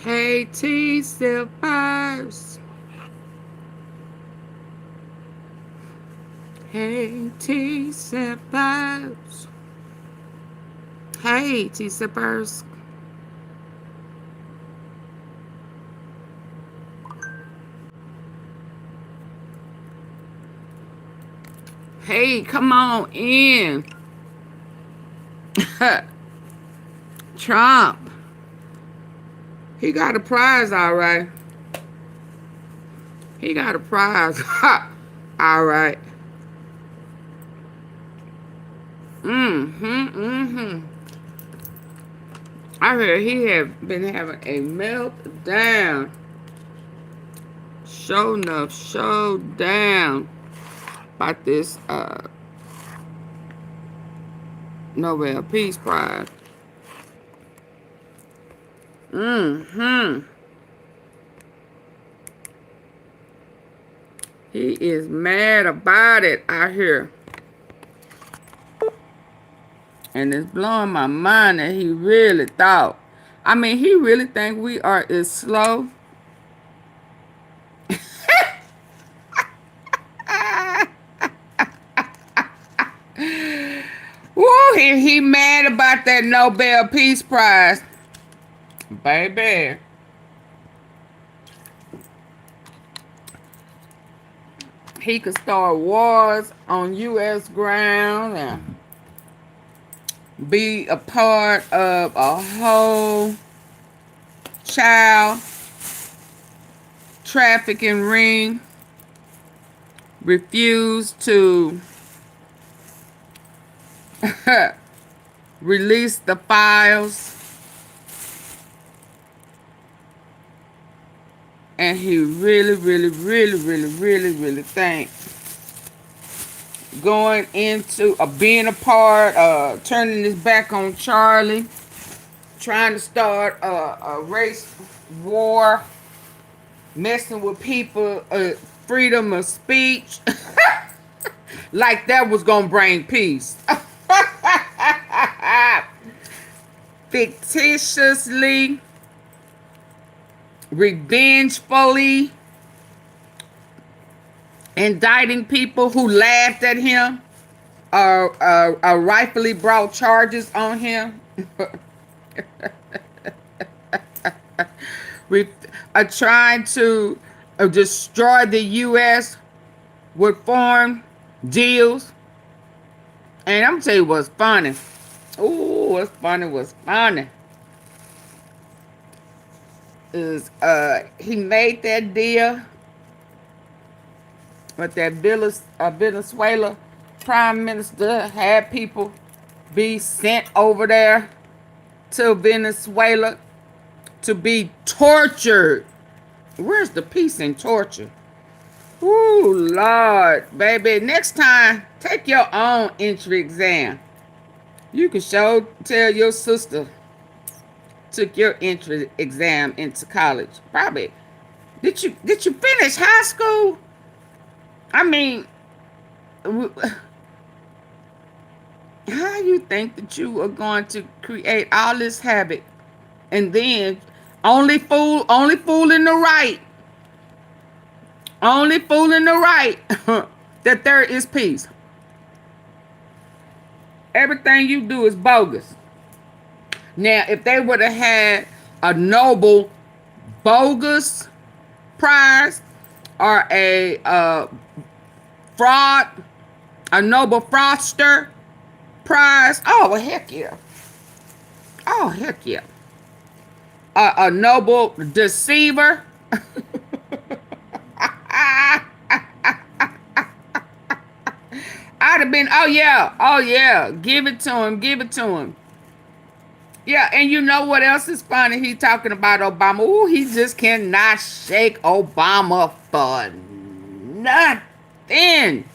Hey, T-Sippers. Hey, T-Sippers. Hey, T-Sippers. Hey, come on in. Trump. He got a prize, all right. He got a prize. All right. I heard he have been having a meltdown. Show enough, show down about this Nobel Peace Prize. He is mad about it, I hear. And it's blowing my mind that he really thought. I mean, he really think we are as slow. Woo, he mad about that Nobel Peace Prize. Baby. He could start wars on U.S. ground and be a part of a whole child trafficking ring, refuse to release the files, and he really think going into being a part, turning his back on Charlie, trying to start a race war, messing with people, freedom of speech, like that was gonna bring peace. Fictitiously, revengefully indicting people who laughed at him, rightfully brought charges on him. Trying to destroy the U.S. with foreign deals. And I'm gonna tell you what's funny. Ooh, what's funny. Is he made that deal with that Venezuela prime minister, had people be sent over there to Venezuela to be tortured. Where's the peace in torture? Ooh, Lord, baby. Next time, take your own entry exam. You can tell your sister took your entry exam into college. Probably. Did you finish high school? I mean, how you think that you are going to create all this havoc and then only fooling the right. Only fooling the right that there is peace. Everything you do is bogus. Now, if they would have had a Nobel bogus prize or a Nobel fraudster prize, oh, well, heck yeah. Oh, heck yeah. A Nobel deceiver. I'd have been, oh yeah, give it to him. Yeah, and you know what else is funny? He talking about Obama. Ooh, he just cannot shake Obama for nothing.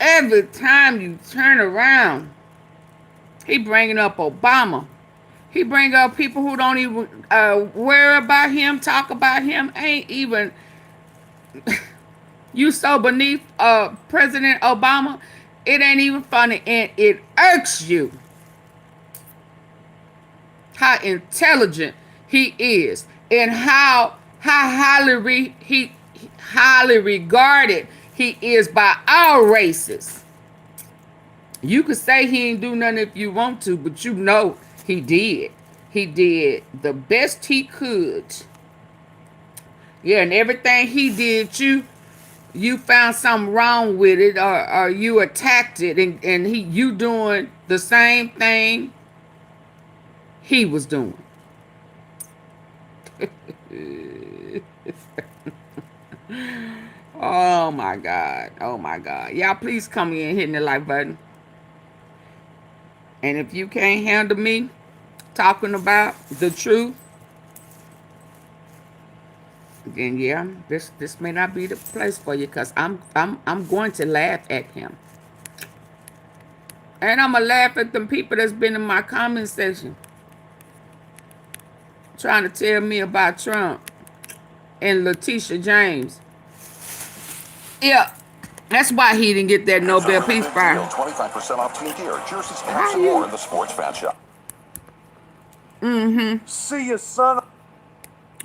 Every time you turn around, he bringing up Obama. He bring up people who don't even worry about him, talk about him, ain't even... You so beneath President Obama, it ain't even funny, and it irks you how intelligent he is, and how he highly regarded he is by all races. You could say he ain't do nothing if you want to, but you know he did. He did the best he could. Yeah, and everything he did, you found something wrong with it, or you attacked it, and you doing the same thing he was doing. Oh my God. Oh my God. Y'all please come in and hit the like button. And if you can't handle me talking about the truth, then yeah, this may not be the place for you, because I'm going to laugh at him. And I'm gonna laugh at them people that's been in my comment section trying to tell me about Trump and Letitia James. Yeah, that's why he didn't get that Nobel Peace Prize. 25% off team gear, jerseys, caps, and more in the sports fan shop. See you, son.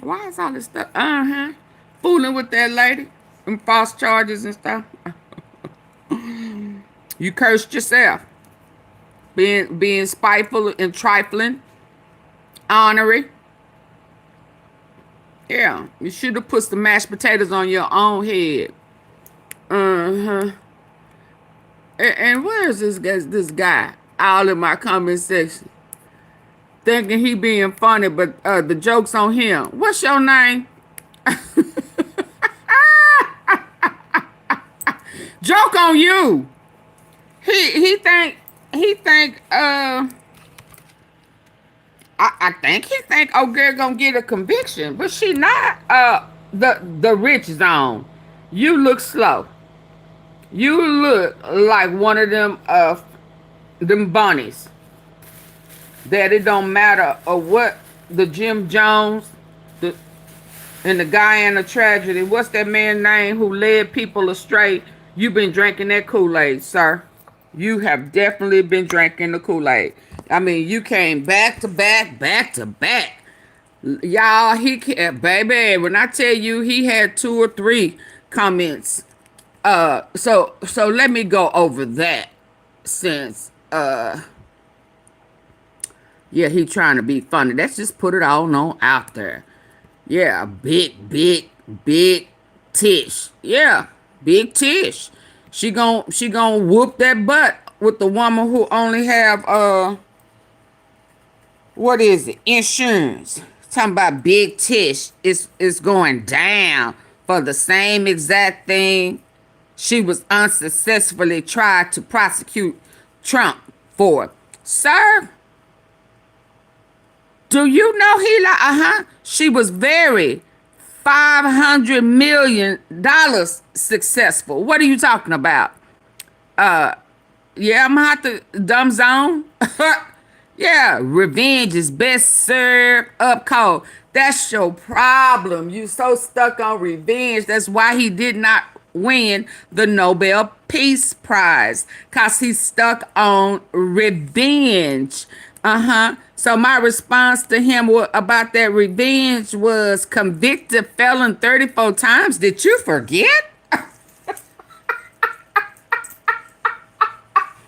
Why is all this stuff? Fooling with that lady and false charges and stuff. You cursed yourself. Being spiteful and trifling. Honorary. Yeah, you should have put some mashed potatoes on your own head. And where is this guy? All in my comment section. Thinking he being funny, but the joke's on him. What's your name? Joke on you. He think I think he think oh girl gonna get a conviction, but she not. The rich zone. You look slow. You look like one of them bunnies. That it don't matter what the Jim Jones and the Guyana tragedy. What's that man's name who led people astray? You've been drinking that Kool-Aid, sir. You have definitely been drinking the Kool-Aid. I mean, you came back to back. Y'all, baby, when I tell you he had 2 or 3 comments. So let me go over that since, yeah, he trying to be funny. Let's just put it all on out there. Yeah, big Tish. Yeah, big Tish. She gon' whoop that butt with the woman who only have what is it? Insurance. Talking about big Tish is going down for the same exact thing she was unsuccessfully tried to prosecute Trump for. Sir, do you know he she was very $500 million successful. What are you talking about? Yeah, I'm gonna have to dumb zone. Yeah, revenge is best served up cold. That's your problem. You so stuck on revenge. That's why he did not win the Nobel Peace Prize, because he's stuck on revenge. So my response to him about that revenge was convicted felon 34 times. Did you forget?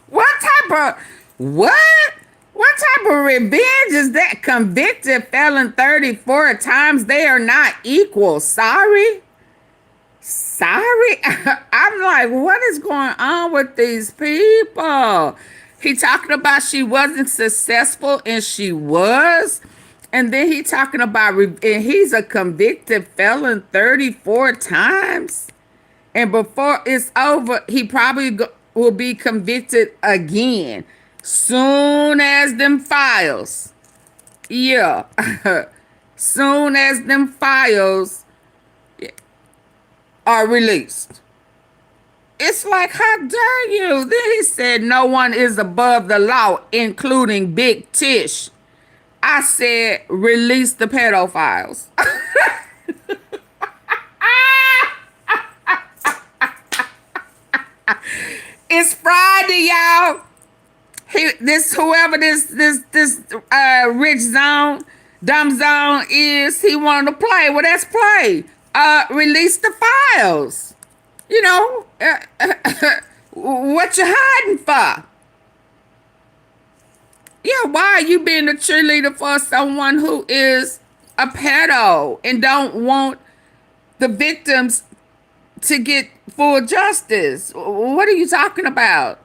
What type of revenge is that? Convicted felon 34 times. They are not equal. Sorry. I'm like, what is going on with these people? He talking about she wasn't successful, and she was. And then he talking about, and he's a convicted felon 34 times. And before it's over, he probably will be convicted again. Soon as them files. Yeah. Soon as them files are released. It's like, how dare you? Then he said, no one is above the law, including Big Tish. I said, release the pedophiles. It's Friday, y'all. Whoever this rich zone, Dumb Zone is he wanted to play. Well, let's play. Release the files. You know, what you hiding for? Yeah, why are you being a cheerleader for someone who is a pedo and don't want the victims to get full justice? What are you talking about?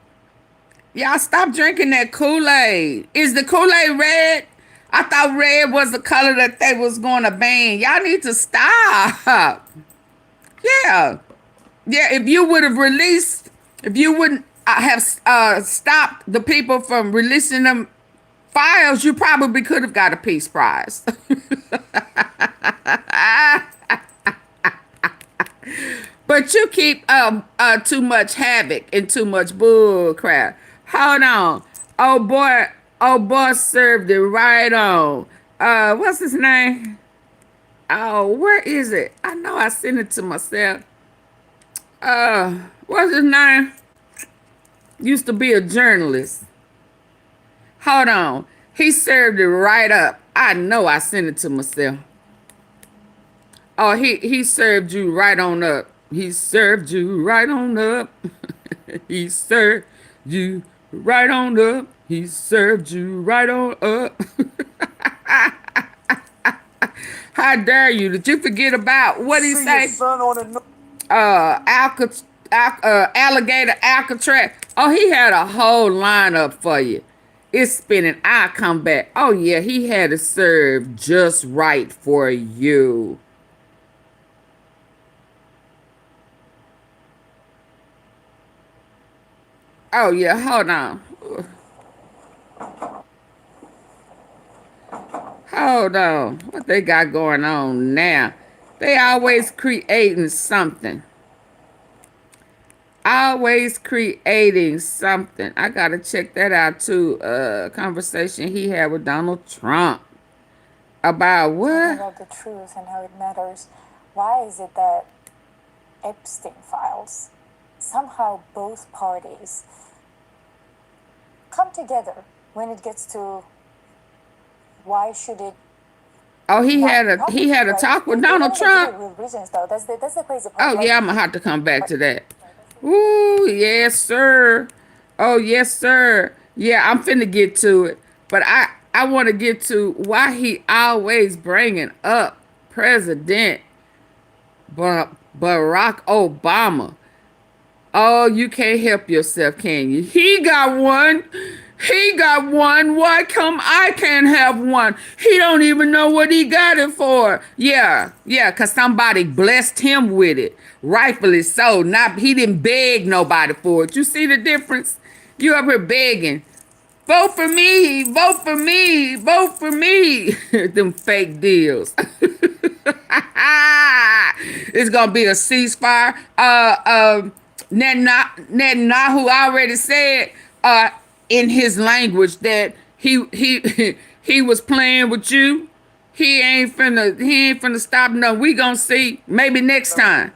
Y'all stop drinking that Kool-Aid. Is the Kool-Aid red? I thought red was the color that they was going to ban. Y'all need to stop. Yeah. Yeah, if you would have released, if you wouldn't have stopped the people from releasing them files, you probably could have got a Peace Prize. But you keep too much havoc and too much bull crap. Hold on. Oh boy served it right on. What's his name? Oh, where is it? I know I sent it to myself. What's his name? Used to be a journalist. Hold on. He served it right up. I know I sent it to myself. Oh, he served you right on up. He served you right on up. He served you right on up. He served you right on up. How dare you? Did you forget about what he say? Alligator Alcatraz. Oh, he had a whole lineup for you. It's spinning. I come back. Oh yeah, he had it served just right for you. Oh yeah, hold on. Hold on. What they got going on now? They always creating something. Always creating something. I gotta check that out too. Conversation he had with Donald Trump. About what? About the truth and how it matters. Why is it that Epstein files, somehow both parties come together when it gets to why should it? Oh, he had a talk with Donald Trump. Real reasons, though. That's the crazy part. Oh yeah, I'm gonna have to come back to that. Ooh, yes sir. Oh yes sir. Yeah, I'm finna get to it, but I want to get to why he always bringing up President Barack Obama. Oh, you can't help yourself, can you? He got one. He got one. Why come I can't have one? He don't even know what he got it for. Yeah, because somebody blessed him with it. Rightfully so. Not he didn't beg nobody for it. You see the difference? You up here begging. Vote for me. Vote for me. Vote for me. Them fake deals. It's going to be a ceasefire. Netanyahu already said in his language that he was playing with you. He ain't finna stop nothing. We gonna see maybe next time.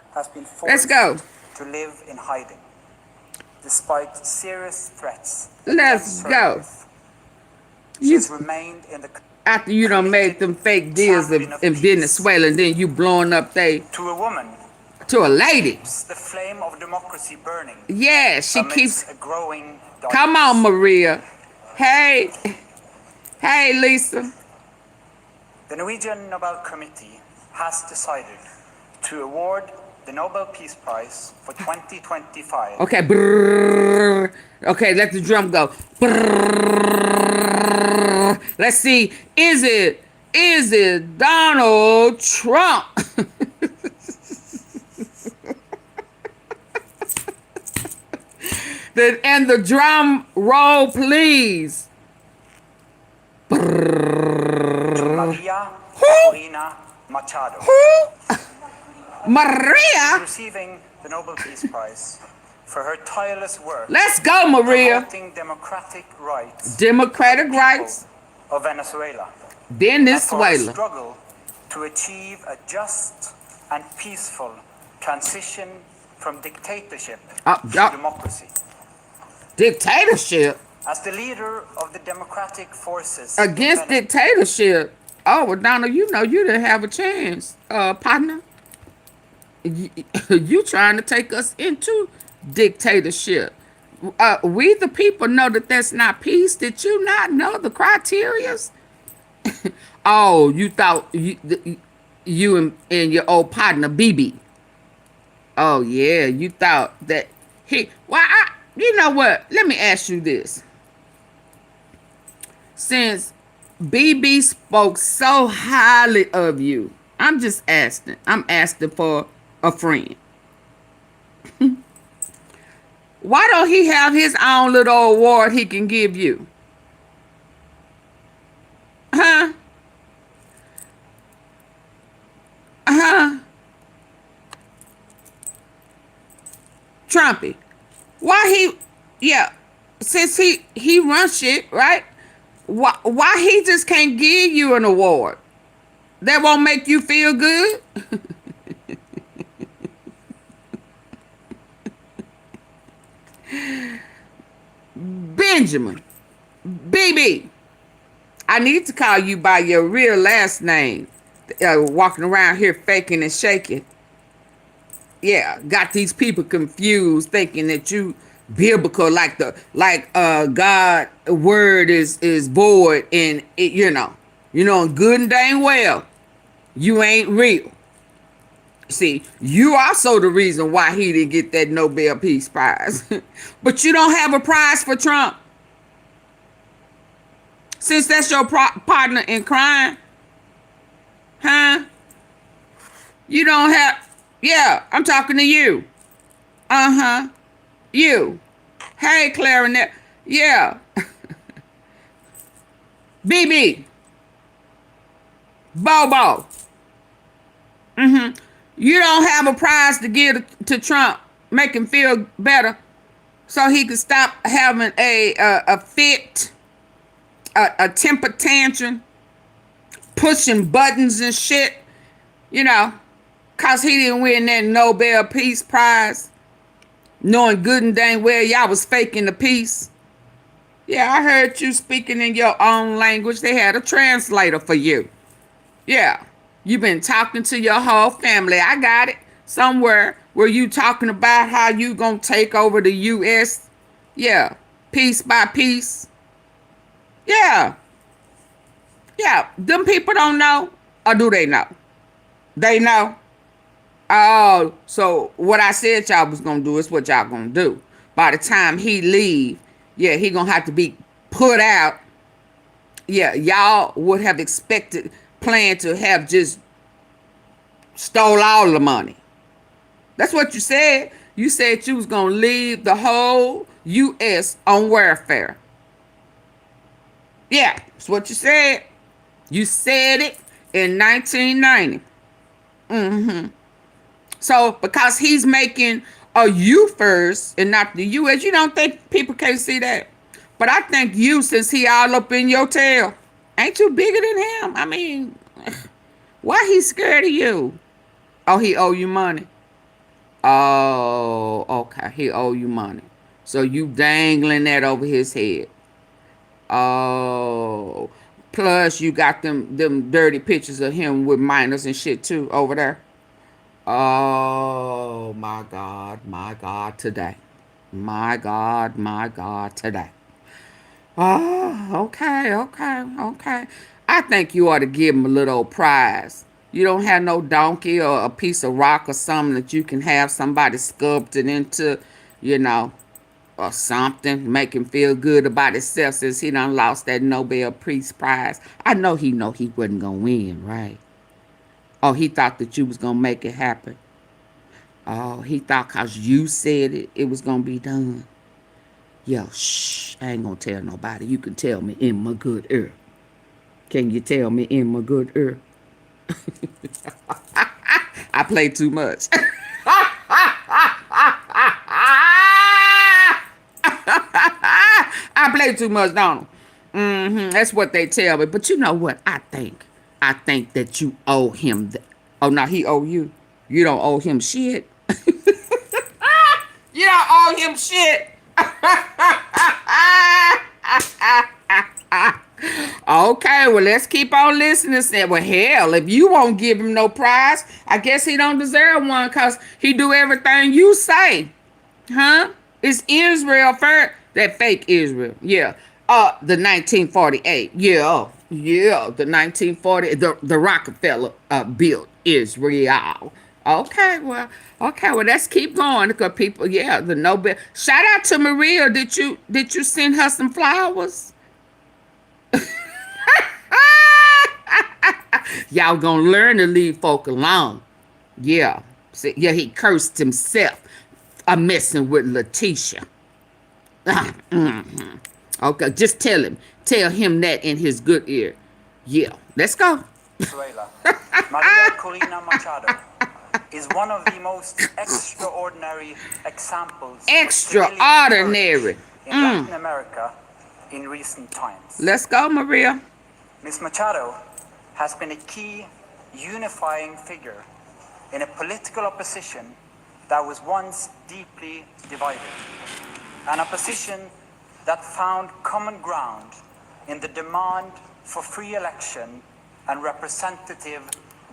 Let's go. To live in hiding, despite serious threats. Let's go. She has remained in the after you done made them fake deals in Venezuela, and then you blowing up to a woman. To a lady. The flame of democracy burning. Yeah, she keeps a growing darkness. Come on, Maria. Hey, Lisa. The Norwegian Nobel Committee has decided to award the Nobel Peace Prize for 2025. Okay, brrr. Okay, let the drum go. Brrr. Let's see. Is it Donald Trump? And the drum roll, please. Maria Corina Machado. Who? Maria? Receiving the Nobel Peace Prize for her tireless work. Let's go, Maria. Promoting democratic rights. Democratic rights of Venezuela. Venezuela. And for her struggle to achieve a just and peaceful transition from dictatorship to democracy. Dictatorship? As the leader of the democratic forces against dictatorship. Oh, well, Donald, you know you didn't have a chance, partner. You trying to take us into dictatorship. We the people know that that's not peace. Did you not know the criterias? Oh, you thought you and your old partner BB. Oh yeah, you thought that he. Well, you know what? Let me ask you this. Since BB spoke so highly of you, I'm just asking. I'm asking for a friend. Why don't he have his own little award he can give you? Huh? Huh? Trumpy. Why he, yeah, since he runs shit, right? Why he just can't give you an award? That won't make you feel good? Benjamin. BB. I need to call you by your real last name. Walking around here faking and shaking. Yeah, got these people confused thinking that you biblical, like God word is void, and it, good and dang well you ain't real. See, you also the reason why he didn't get that Nobel Peace Prize. But you don't have a prize for Trump. Since that's your partner in crime. Huh? You don't have... Yeah, I'm talking to you. Uh-huh. You. Hey, clarinet. Yeah. BB. Bobo. Mm-hmm. You don't have a prize to give to Trump. Make him feel better. So he can stop having a fit. A temper tantrum. Pushing buttons and shit. Cause he didn't win that Nobel Peace Prize. Knowing good and dang well y'all was faking the peace. Yeah, I heard you speaking in your own language. They had a translator for you. Yeah. You've been talking to your whole family. I got it. Somewhere where you talking about how you gonna take over the U.S. Yeah. Piece by piece. Yeah. Yeah. Them people don't know. Or do they know? They know. Oh, so what I said y'all was gonna do is what y'all gonna do. By the time he leave, yeah, he gonna have to be put out. Yeah, y'all would have planned to have just stole all the money. That's what you said. You said you was gonna leave the whole U.S. on welfare. Yeah, that's what you said. You said it in 1990. Mm-hmm. So, because he's making a you first and not the U.S., you don't think people can't see that? But I think you, since he all up in your tail, ain't you bigger than him? I mean, why he scared of you? Oh, he owe you money. Oh, okay. He owe you money. So you dangling that over his head. Oh. Plus, you got them dirty pictures of him with minors and shit, too, over there. Oh, my God, today. My God, today. Oh, okay. I think you ought to give him a little prize. You don't have no donkey or a piece of rock or something that you can have somebody sculpted into, or something, make him feel good about himself since he done lost that Nobel Peace Prize. I know he wasn't going to win, right? Oh, he thought that you was going to make it happen. Oh, he thought because you said it was going to be done. Yo, shh, I ain't going to tell nobody. You can tell me in my good ear. Can you tell me in my good ear? I play too much. I play too much, don't I? That's what they tell me. But you know what? I think that you owe him. Oh, no, he owe you. You don't owe him shit. You don't owe him shit. Okay, well, let's keep on listening. Say, well, hell, if you won't give him no prize, I guess he don't deserve one because he do everything you say. Huh? It's Israel first. That fake Israel. Yeah. The 1948. Yeah. Yeah. The 1940. The Rockefeller built Israel. Okay, well, let's keep going because people, yeah, the Nobel. Shout out to Maria. Did you send her some flowers? Y'all gonna learn to leave folk alone. Yeah. See, yeah, he cursed himself. I'm messing with Letitia. Okay, just tell him that in his good ear. Yeah, let's go. Venezuela, Maria Corina Machado, is one of the most extraordinary examples of Extraordinary. courage in Latin America in recent times. Let's go, Maria. Ms. Machado has been a key unifying figure in a political opposition that was once deeply divided, an opposition that found common ground in the demand for free election and representative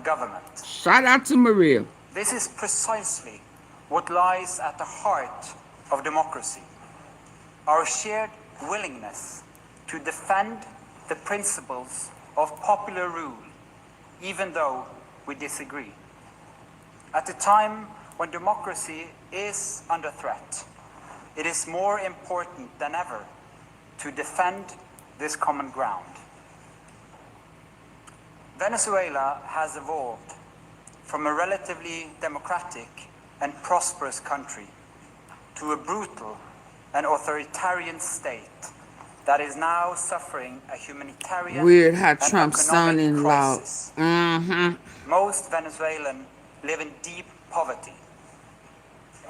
government. Shout out to Maria. This is precisely what lies at the heart of democracy, our shared willingness to defend the principles of popular rule, even though we disagree. At a time when democracy is under threat, it is more important than ever to defend this common ground. Venezuela has evolved from a relatively democratic and prosperous country to a brutal and authoritarian state that is now suffering a humanitarian Weird how and Trump's economic son-in-law. crisis. Mm-hmm. Most Venezuelans live in deep poverty,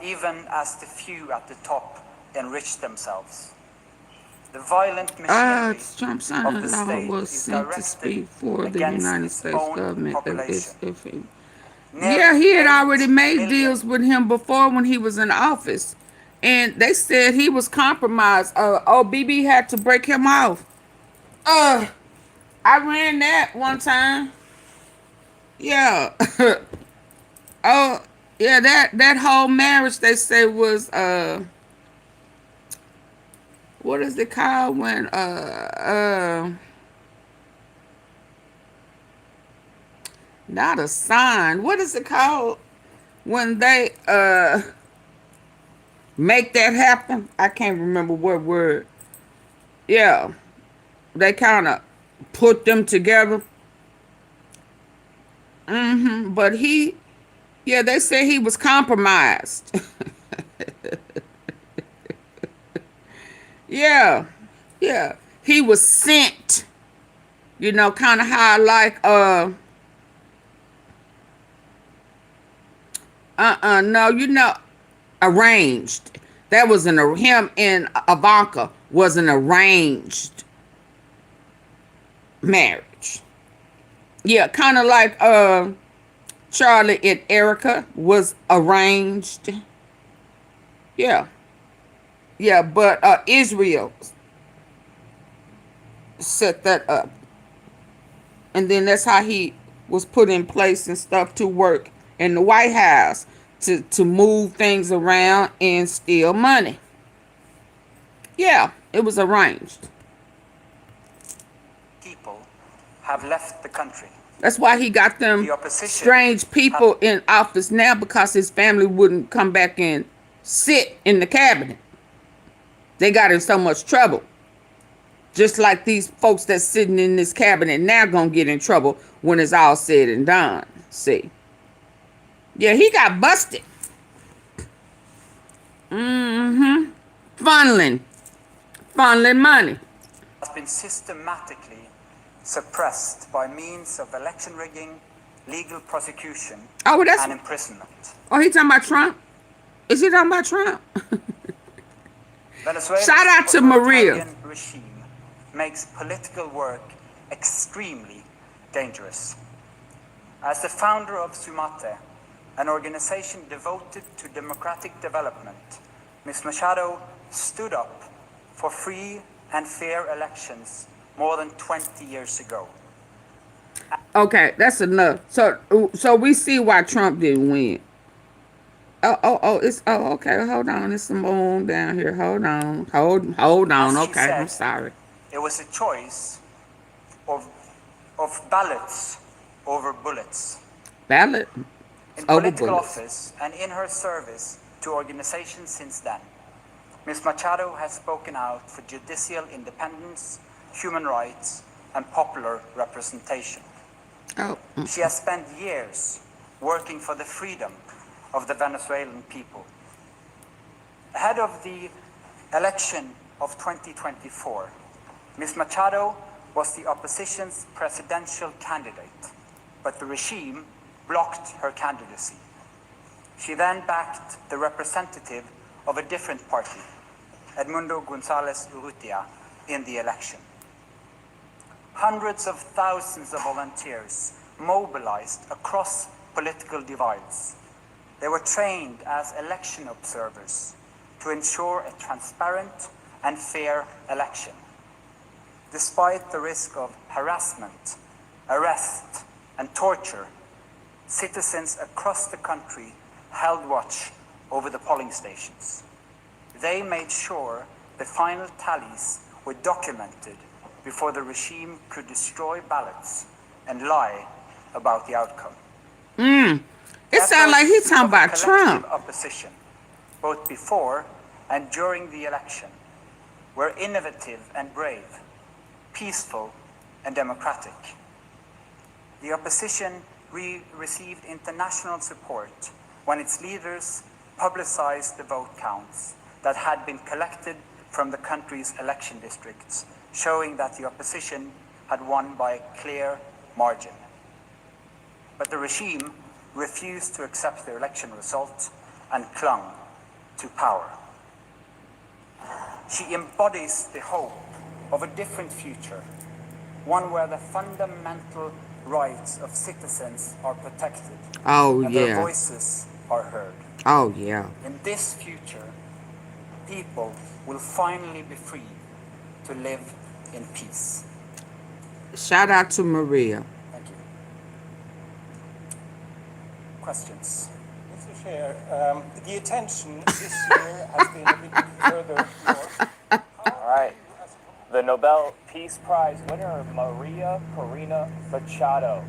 even as the few at the top enrich themselves. The violent machinery Trump's of the son-in-law state was is sent to directed speak for the against United its States own government. population. Yeah, he had already made 8 deals million with him before when he was in office. And they said he was compromised. BB had to break him off. I ran that one time. Yeah. Oh, yeah, that whole marriage they say was what is it called when not a sign. What is it called when they make that happen? I can't remember what word. Yeah. They kind of put them together. But they say he was compromised. Yeah. Yeah. He was sent. Kind of how like no, arranged. That was him and Ivanka was an arranged marriage. Yeah, kind of like Charlie and Erica was arranged. Yeah. Yeah, but Israel set that up. And then that's how he was put in place and stuff to work in the White House to move things around and steal money. Yeah, it was arranged. people have left the country. That's why he got them The opposition strange people in office now, because his family wouldn't come back and sit in the cabinet. They got in so much trouble. Just like these folks that's sitting in this cabinet now gonna get in trouble when it's all said and done. See. Yeah, he got busted. Funneling money. Has been systematically suppressed by means of election rigging, legal prosecution, Oh, and imprisonment. he talking about Trump? Is he talking about Trump? Venezuela's Shout out to Maria. authoritarian regime makes political work extremely dangerous. As the founder of SUMATE, an organization devoted to democratic development, Ms. Machado stood up for free and fair elections more than 20 years ago. Okay, that's enough. So we see why Trump didn't win. Okay. Hold on, it's some moon down here. Hold on. As she Okay, I'm said, sorry. it was a choice of, of ballots over bullets. Ballot In over political bullets. office and in her service to organizations since then, Ms. Machado has spoken out for judicial independence, human rights, and popular representation. Oh, She has spent years working for the freedom of the Venezuelan people. Ahead of the election of 2024, Ms. Machado was the opposition's presidential candidate, but the regime blocked her candidacy. She then backed the representative of a different party, Edmundo González Urrutia, in the election. Hundreds of thousands of volunteers mobilized across political divides. They were trained as election observers to ensure a transparent and fair election. Despite the risk of harassment, arrest, and torture, citizens across the country held watch over the polling stations. They made sure the final tallies were documented before the regime could destroy ballots and lie about the outcome. it sounds like he's talking about Efforts of a Trump. collective opposition, both before and during the election, were innovative and brave, peaceful and democratic. The opposition received international support when its leaders publicized the vote counts that had been collected from the country's election districts, showing that the opposition had won by a clear margin. But the regime refused to accept the election result and clung to power. She embodies the hope of a different future, one where the fundamental rights of citizens are protected Oh and their yeah. voices are heard. Oh yeah. In this future, people will finally be free to live in peace. Shout out to Maria. Thank you. Questions? Mr. Chair, the attention this year has been a bit further north. All right. The Nobel Peace Prize winner, Maria Corina Machado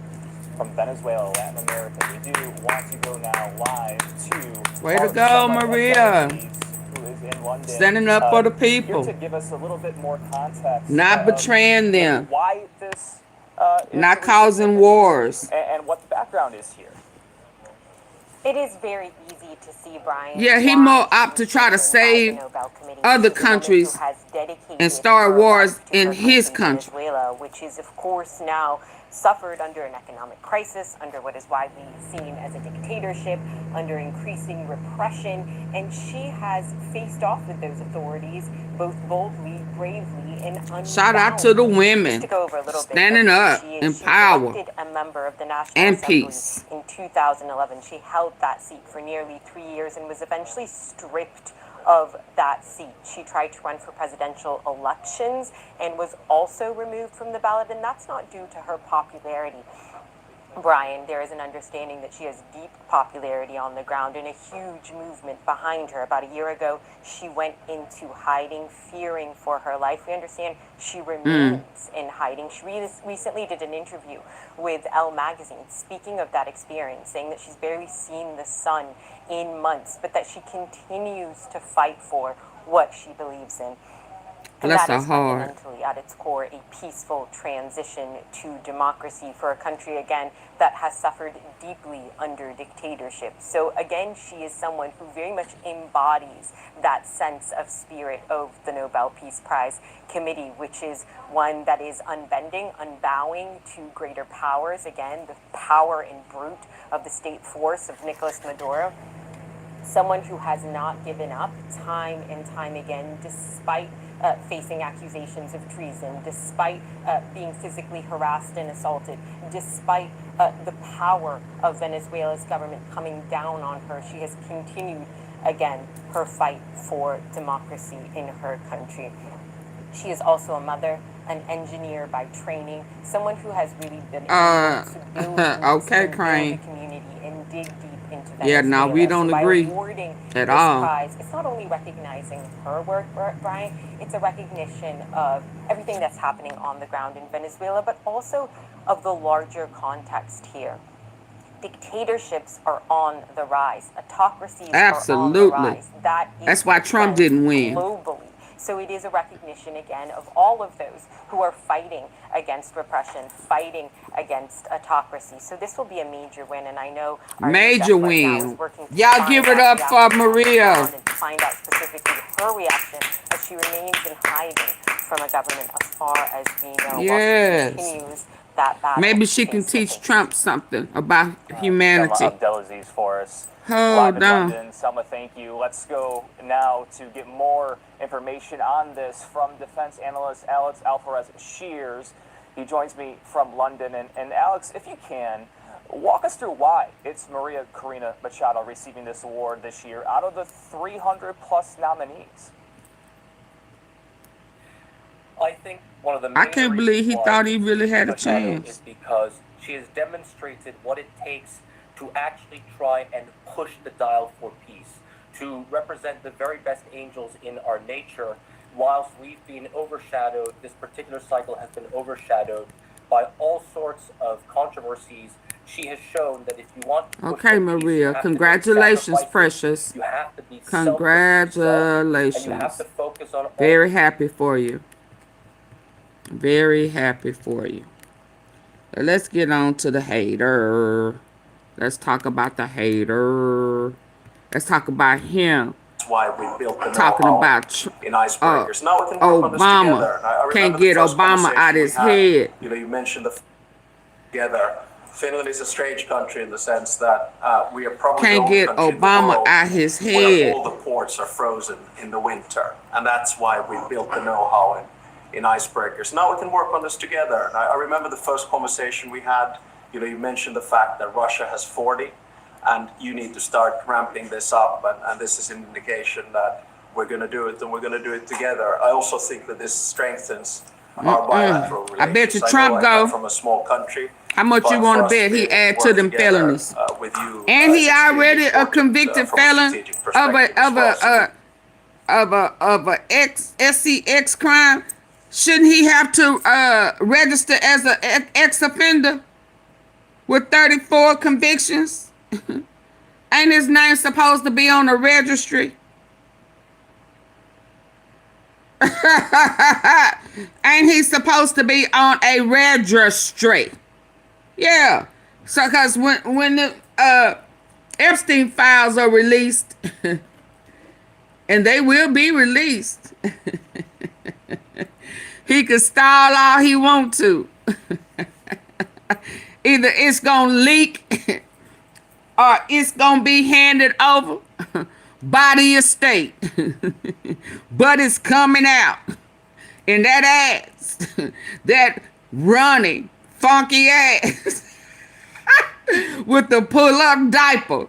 from Venezuela, Latin America. We do want to go now live to Way to go, someone of Maria. Venezuela who is in London. Standing up for the Here people. to give us a little bit more context. Not betraying them. Why this is Not so causing significant wars. and what the background is here. It is very easy to see, Brian. Yeah, he why more she opt to was try to chosen by the save Nobel Committee other to be one countries who has dedicated and start her wars life to in her his country. Venezuela, which is, of course, now suffered under an economic crisis, under what is widely seen as a dictatorship, under increasing repression, and she has faced off with those authorities both boldly, bravely, and unbound. Shout out to the women Just to go over a little standing bit of who up she in is. She power was elected a member of the National and Assembly peace. in 2011. She held that seat for nearly 3 years and was eventually stripped of that seat. She tried to run for presidential elections and was also removed from the ballot, and that's not due to her popularity. Brian, there is an understanding that she has deep popularity on the ground and a huge movement behind her. About a year ago, she went into hiding, fearing for her life. We understand she remains in hiding. She recently did an interview with Elle magazine, speaking of that experience, saying that she's barely seen the sun in months, but that she continues to fight for what she believes in. And Bless that her is heart. fundamentally, at its core, a peaceful transition to democracy for a country, again, that has suffered deeply under dictatorship. So, again, she is someone who very much embodies that sense of spirit of the Nobel Peace Prize Committee, which is one that is unbending, unbowing to greater powers. Again, the power and brute of the state force of Nicolas Maduro. Someone who has not given up time and time again, despite facing accusations of treason, despite being physically harassed and assaulted, despite the power of Venezuela's government coming down on her. She has continued, again, her fight for democracy in her country. She is also a mother, an engineer by training, someone who has really been able to build roots Okay, and build a Crane. community and dig deep into Yeah, Venezuela. no, we don't so by agree awarding at this all. prize, it's not only recognizing her work, Brian, it's a recognition of everything that's happening on the ground in Venezuela, but also of the larger context here. Dictatorships are on the rise. Autocracies are on the Absolutely. rise. That is That's why the Trump trend didn't win. globally. So it is a recognition again of all of those who are fighting against repression, fighting against autocracy. So this will be a major win, and I know our Major chef right now is win. working to Y'all find give it that up for reaction on the Maria. ground and to find out specifically her reaction as she remains in hiding from a government as far as we know, while Yes. she continues that battle. Maybe she can face to teach face. Trump something about Selma humanity. Abdelaziz for us. Hold Live in on. London. Selma, thank you. Let's go now to get more information on this from defense analyst Alex Alvarez Shears. He joins me from London. And Alex, if you can, walk us through why it's Maria Corina Machado receiving this award this year out of the 300 plus nominees. I think one of the main I can't believe he reasons thought why he really had a Machado chance. is because she has demonstrated what it takes to actually try and push the dial for peace, to represent the very best angels in our nature, whilst we've been overshadowed, this particular cycle has been overshadowed by all sorts of controversies. She has shown that if you want to push Okay, for peace, Maria. you have to make Congratulations, sacrifices. precious. You have to be selfless yourself, and you Congratulations. have to focus on all Very happy for you. Very happy for you. Let's get on to the hater. Let's talk about the hater. Let's talk about him. That's why we built the Talking know-how about in icebreakers. Now we can work on this Obama. together. And I remember Can't the get first Obama out conversation we his had. head. You know, you mentioned the together. Finland is a strange country in the sense that we are probably the Can't only get country in the Obama world out his where head. all the ports are frozen in the winter, and that's why we built the know-how in icebreakers. Now we can work on this together. And I remember the first conversation we had. You know, you mentioned the fact that Russia has 40, and you need to start ramping this up. And this is an indication that we're going to do it, and we're going to do it together. I also think that this strengthens our bilateral relations. I bet you know Trump I go. come from a small country. How much but you want for to us bet he be able add to work them together, felonies? with you, And he is extremely already a important, convicted from a felon strategic of perspective as well. So a SCX crime. Shouldn't he have to register as an ex offender with 34 convictions? Ain't his name supposed to be on the registry? Ain't he supposed to be on a registry? Yeah. So, cause when the Epstein files are released, and they will be released, he can stall all he want to. Either it's gonna leak or it's gonna be handed over by the estate. But it's coming out. And that ass, that running, funky ass with the pull-up diaper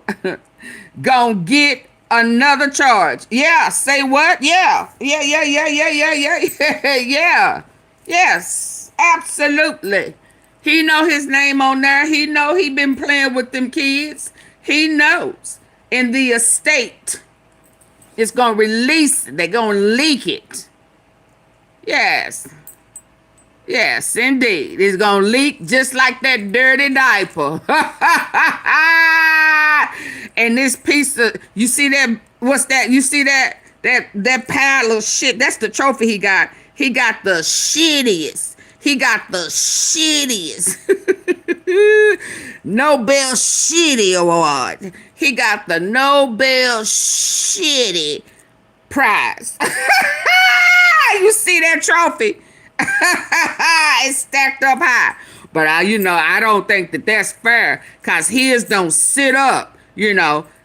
gonna get another charge. Yeah, say what? Yeah. Yeah. Yes, absolutely. He know his name on there. He know he been playing with them kids. He knows. And the estate is gonna release it. They're gonna leak it. Yes. Yes, indeed. It's gonna leak just like that dirty diaper. And this piece of, you see that, what's that? You see that pile of shit? That's the trophy he got. He got the shittiest. He got the shittiest Nobel Shitty Award. He got the Nobel Shitty Prize. You see that trophy? It's stacked up high. But I don't think that's fair, cause his don't sit up.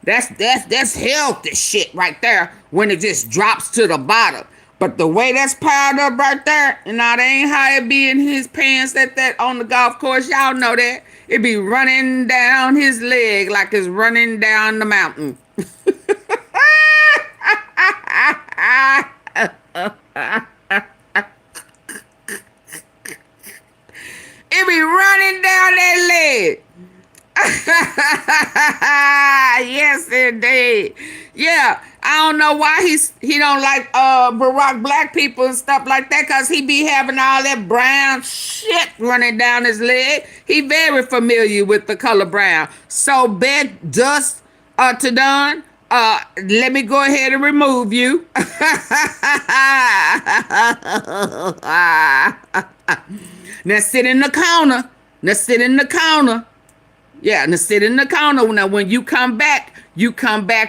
That's healthy shit right there when it just drops to the bottom. But the way that's piled up right there, that ain't how it be in his pants that on the golf course. Y'all know that. It be running down his leg like it's running down the mountain. Yeah, I don't know why he don't like Barack black people and stuff like that, cause he be having all that brown shit running down his leg. He very familiar with the color brown. So bet dust to done. Let me go ahead and remove you. Now sit in the corner. Now sit in the corner. Yeah, now sit in the corner. Now, when you come back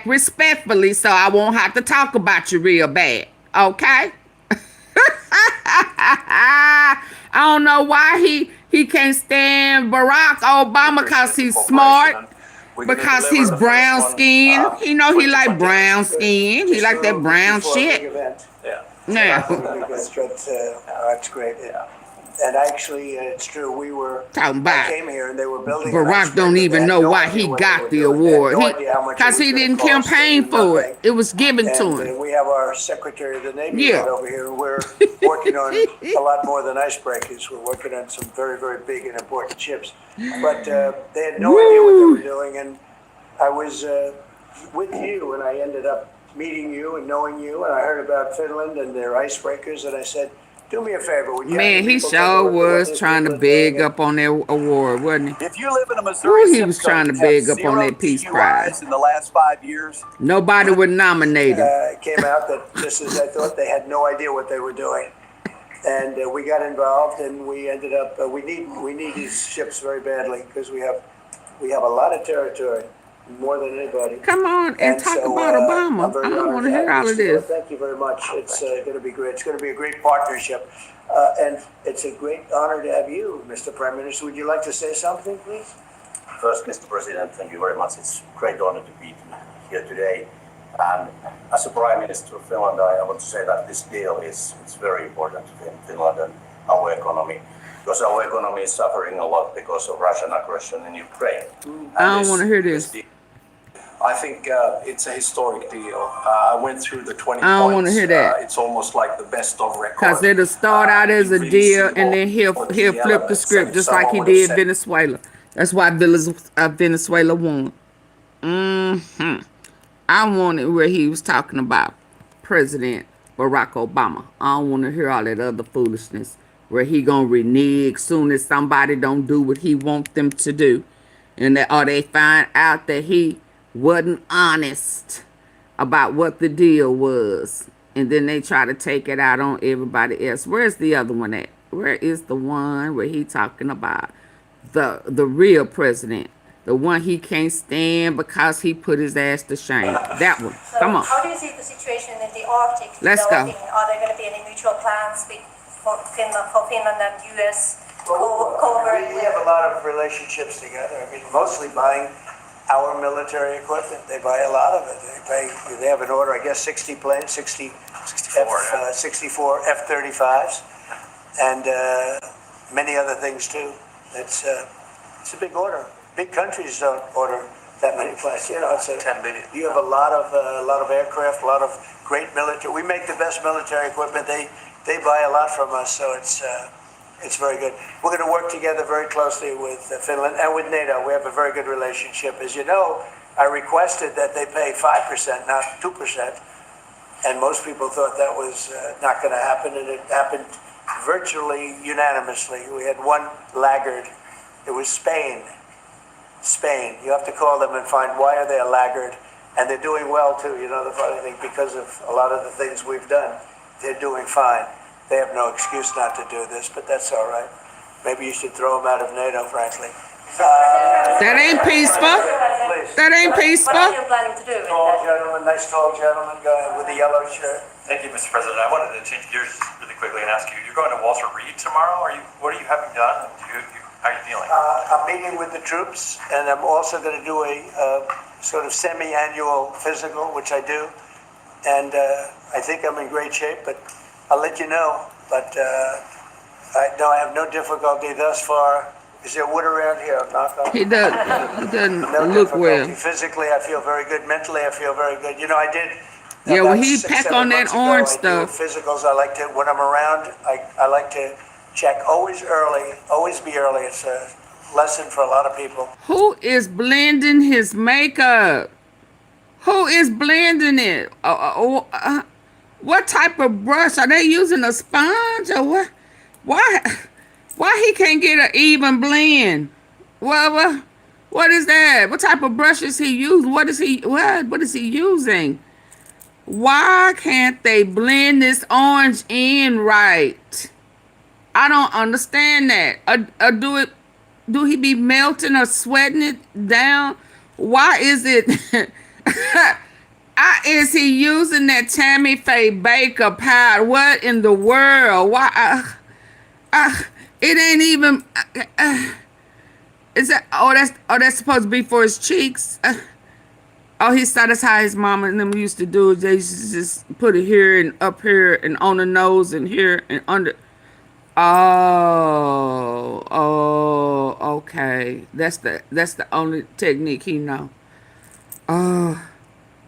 respectfully, so I won't have to talk about you real bad. Okay? I don't know why he can't stand Barack Obama, because he's smart, because he's brown skinned. You know he like brown skin. He like that brown shit. Yeah. Yeah. That's great. And actually, it's true. We were Talking about I came here and they were building. Barack don't even know why he got the award. Because he didn't campaign for it. It was given to him. We have our Secretary of the Navy Yeah. over here, and we're working on a lot more than icebreakers. We're working on some very, very big and important ships. But they had no idea what they were doing, and I was with you, and I ended up meeting you and knowing you, and I heard about Finland and their icebreakers, and I said, do me a favor. Would you Man, have he people take a sure look at what was these trying to people are doing? beg up on that award, wasn't he? If you live in a Missouri Ooh, he zip was code trying to that beg has up on 0 that Peace DUIs Prize. in the last 5 years, Nobody would nominate him. It came out that just as I thought, they had no idea what they were doing. And we got involved, and we ended up, we need these ships very badly, because we have a lot of territory, more than anybody. Come on and talk so, about Obama. I'm very I don't honored want to have hear all you, of Stuart. this. Thank you very much. It's going to be great. It's going to be a great partnership. And it's a great honor to have you, Mr. Prime Minister. Would you like to say something, please? First, Mr. President, thank you very much. It's a great honor to be here today. And as a Prime Minister of Finland, I want to say that this deal is very important to Finland and our economy, because our economy is suffering a lot because of Russian aggression in Ukraine. I don't want to hear this. I think it's a historic deal. I went through the 20 I don't points. want to hear that. It's almost like the best of record. Because it'll start out as a You really deal, see and then he'll all the flip the elements. script And just someone like he would have did said- Venezuela. That's why Venezuela won. I wanted where he was talking about President Barack Obama. I don't want to hear all that other foolishness where he gonna renege soon as somebody don't do what he want them to do, and or they find out that he wasn't honest about what the deal was, and then they try to take it out on everybody else. Where's the other one at? Where is the one where he talking about the real president, the one he can't stand because he put his ass to shame? That one. So Come on. how do you see the situation in the Arctic Let's go. developing? Are there going to be any mutual plans for Finland and US cooperate? We have a lot of relationships together. I mean, mostly buying our military equipment. They buy a lot of it. They have an order, I guess, 60 planes, 64 F-35s, and many other things too. It's a big order. Big countries don't order that many planes. You know, it's 10 billion. You have a lot of aircraft, a lot of great military. We make the best military equipment. They buy a lot from us, so it's very good. We're going to work together very closely with Finland and with NATO. We have a very good relationship. As you know, I requested that they pay 5%, not 2%, and most people thought that was not going to happen, and it happened virtually unanimously. We had one laggard. It was Spain. You have to call them and find why are they a laggard, and they're doing well too. You know, the funny thing, because of a lot of the things we've done, they're doing fine. They have no excuse not to do this, but that's all right. Maybe you should throw them out of NATO, frankly. That ain't peaceful. Please. That ain't peaceful. What are you planning to do with Tall that? gentleman, nice tall gentleman, guy with the yellow shirt. Thank you, Mr. President. I wanted to change gears really quickly and ask you, you're going to Walter Reed tomorrow? What are you having done? How are you feeling? I'm meeting with the troops, and I'm also going to do a sort of semi-annual physical, which I do. And I think I'm in great shape, but I'll let you know. But I have no difficulty thus far. Is there wood around here? Knock on. He doesn't No look difficulty. well. Physically, I feel very good. Mentally, I feel very good. You know, I did. Yeah, about when he 6, pack 7 on that months ago, orange I do stuff. Physicals, I like to, when I'm around, I like to check always early, always be early. It's a lesson for a lot of people. Who is blending his makeup? Who is blending it? What type of brush? Are they using a sponge or what? Why he can't get an even blend? What is that? What type of brush is he using? What is he using? Why can't they blend this orange in right? I don't understand that. Do he be melting or sweating it down? Why is it? Is he using that Tammy Faye Baker powder? What in the world? Why? It ain't even. Is that? That's supposed to be for his cheeks. He said that's how his mama and them used to do it. They used to just put it here and up here and on the nose and here and under. Okay. That's the only technique he know.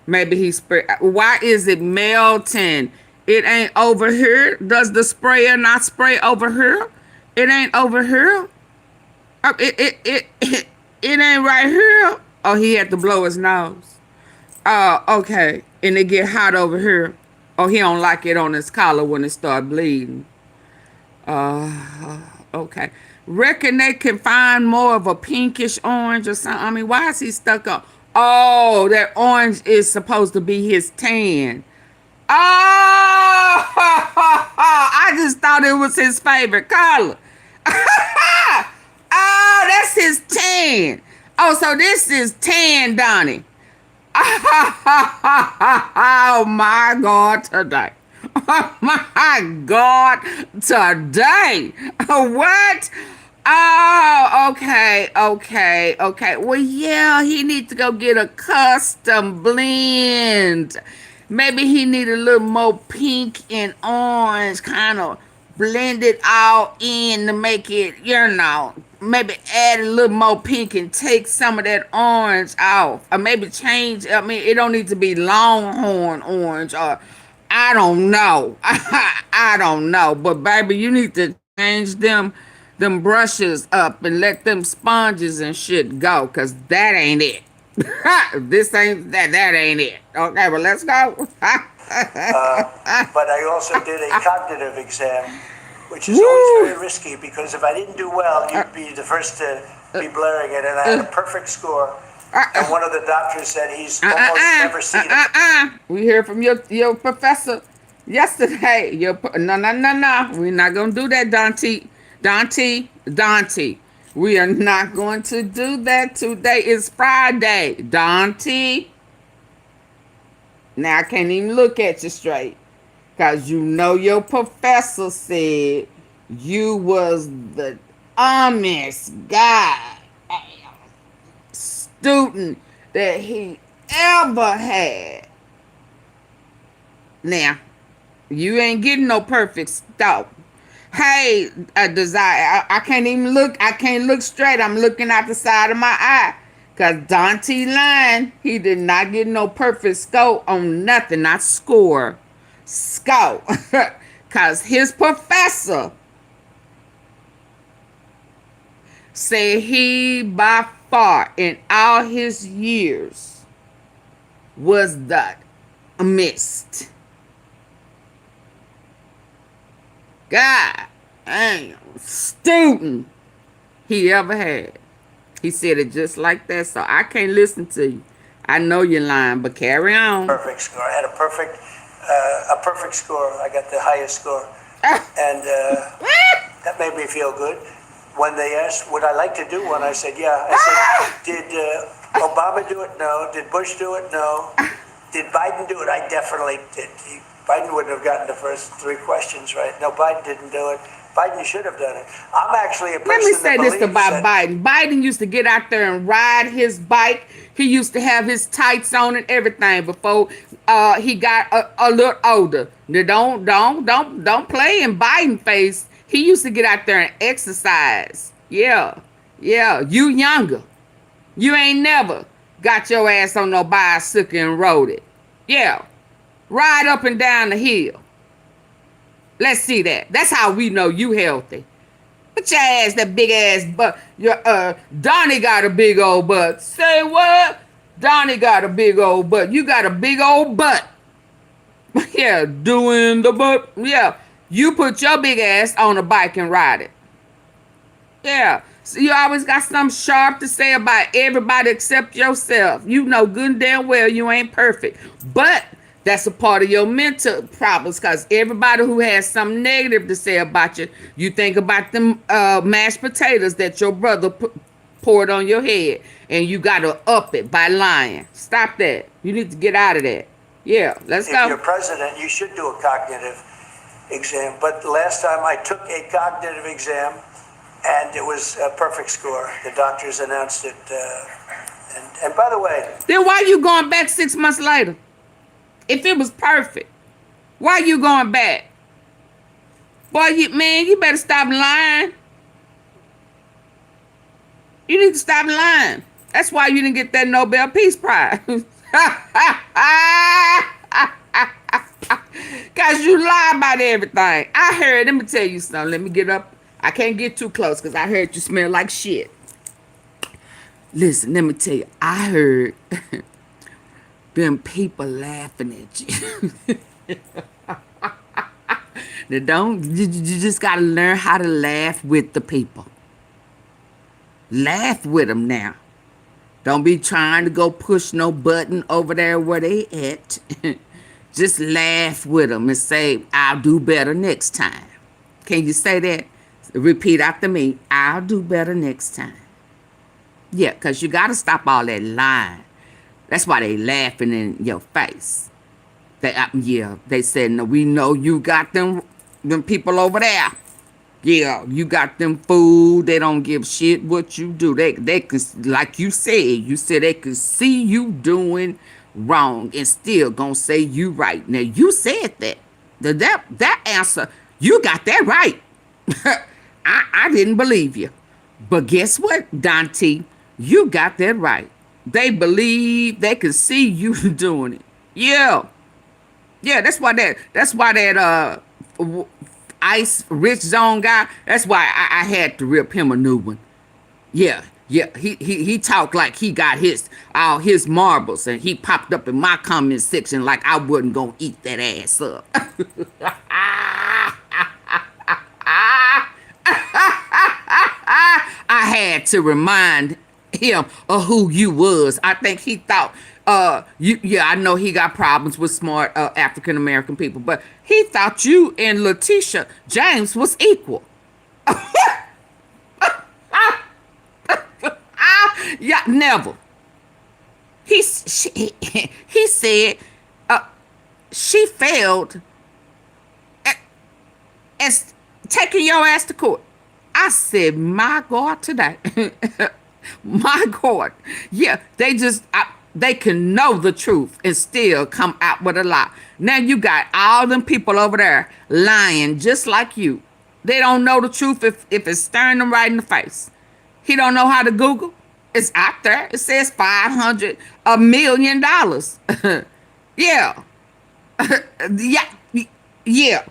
Maybe he spray. Why is it melting? It ain't over here. Does the sprayer not spray over here? It ain't over here. It ain't right here. Oh, he had to blow his nose. Okay. And it get hot over here. Oh, he don't like it on his collar when it start bleeding. Okay. Reckon they can find more of a pinkish orange or something. I mean, why is he stuck up? Oh, that orange is supposed to be his tan. Oh, I just thought it was his favorite color. Oh, that's his tan. Oh, so this is tan, Donnie. Oh my God, today. Oh my God, today. What? Oh, okay. Well, yeah, he needs to go get a custom blend. Maybe he need a little more pink and orange, kind of blend it all in to make it, maybe add a little more pink and take some of that orange off. Or maybe change, it don't need to be Longhorn orange or I don't know. I don't know. But baby, you need to change them brushes up and let them sponges and shit go, cause that ain't it. This ain't that ain't it. Okay, well let's go. But I also did a cognitive exam, which is always very risky because if I didn't do well, you'd be the first to be blaring it. And I had a perfect score. And one of the doctors said he's almost never seen it. We heard from your professor yesterday. No. We're not gonna do that, Dante. We are not going to do that. Today is Friday, Dante. Now I can't even look at you straight. Cause your professor said you was the dumbest guy, student that he ever had. Now, you ain't getting no perfect stuff. Hey, Desire, I can't even look. I can't look straight. I'm looking out the side of my eye. Because Dante lying. He did not get no perfect score on nothing. Not score. Score. Because his professor said he by far in all his years was the missed. God damn student he ever had. He said it just like that, so I can't listen to you. I know you're lying, but carry on. Perfect score. I had a perfect score. I got the highest score, and that made me feel good. When they asked, would I like to do one, I said, yeah. I said, did Obama do it? No. Did Bush do it? No. Did Biden do it? I definitely did. Biden wouldn't have gotten the first 3 questions right. No, Biden didn't do it. Biden should have done it. I'm actually a person. Let me say this about Biden. Biden used to get out there and ride his bike. He used to have his tights on and everything before he got a little older. Now, don't play in Biden face. He used to get out there and exercise. Yeah. You younger. You ain't never got your ass on no bicycle and rode it. Yeah. Ride up and down the hill. Let's see that. That's how we know you healthy. Put your ass, that big ass butt. Donnie got a big old butt. Say what? Donnie got a big old butt. You got a big old butt. Yeah, doing the butt. Yeah, you put your big ass on a bike and ride it. Yeah, so you always got something sharp to say about everybody except yourself. You know good and damn well you ain't perfect. But that's a part of your mental problems, because everybody who has something negative to say about you, you think about them mashed potatoes that your brother poured on your head, and you got to up it by lying. Stop that. You need to get out of that. Yeah, let's go. If you're president, you should do a cognitive exam. But the last time I took a cognitive exam, and it was a perfect score. The doctors announced it. And by the way... Then why are you going back 6 months later? If it was perfect, why are you going back? Boy, you better stop lying. You need to stop lying. That's why you didn't get that Nobel Peace Prize. Because you lie about everything. I heard, let me tell you something. Let me get up. I can't get too close because I heard you smell like shit. Listen, let me tell you. I heard them people laughing at you. You just got to learn how to laugh with the people. Laugh with them now. Don't be trying to go push no button over there where they at. Just laugh with them and say, I'll do better next time. Can you say that? Repeat after me. I'll do better next time. Yeah, because you got to stop all that lying. That's why they laughing in your face. They said, no, we know you got them people over there. Yeah, you got them food. They don't give shit what you do. They could, like you said they could see you doing wrong and still gonna say you right. Now you said that. That answer, you got that right. I didn't believe you. But guess what, Dante? You got that right. They believe they can see you doing it. Yeah. Yeah, that's why that ice rich zone guy, that's why I had to rip him a new one. Yeah. He talked like he got all his marbles, and he popped up in my comment section like I wasn't gonna eat that ass up. I had to remind him of who you was. I think he thought I know he got problems with smart African American people, but he thought you and Letitia James was equal. Yeah, never. He said she failed as taking your ass to court. I said, my God, today. My God. Yeah, they can know the truth and still come out with a lie. Now you got all them people over there lying just like you. They don't know the truth if it's staring them right in the face. He don't know how to Google. It's out there. It says $500 million. Yeah. Yeah.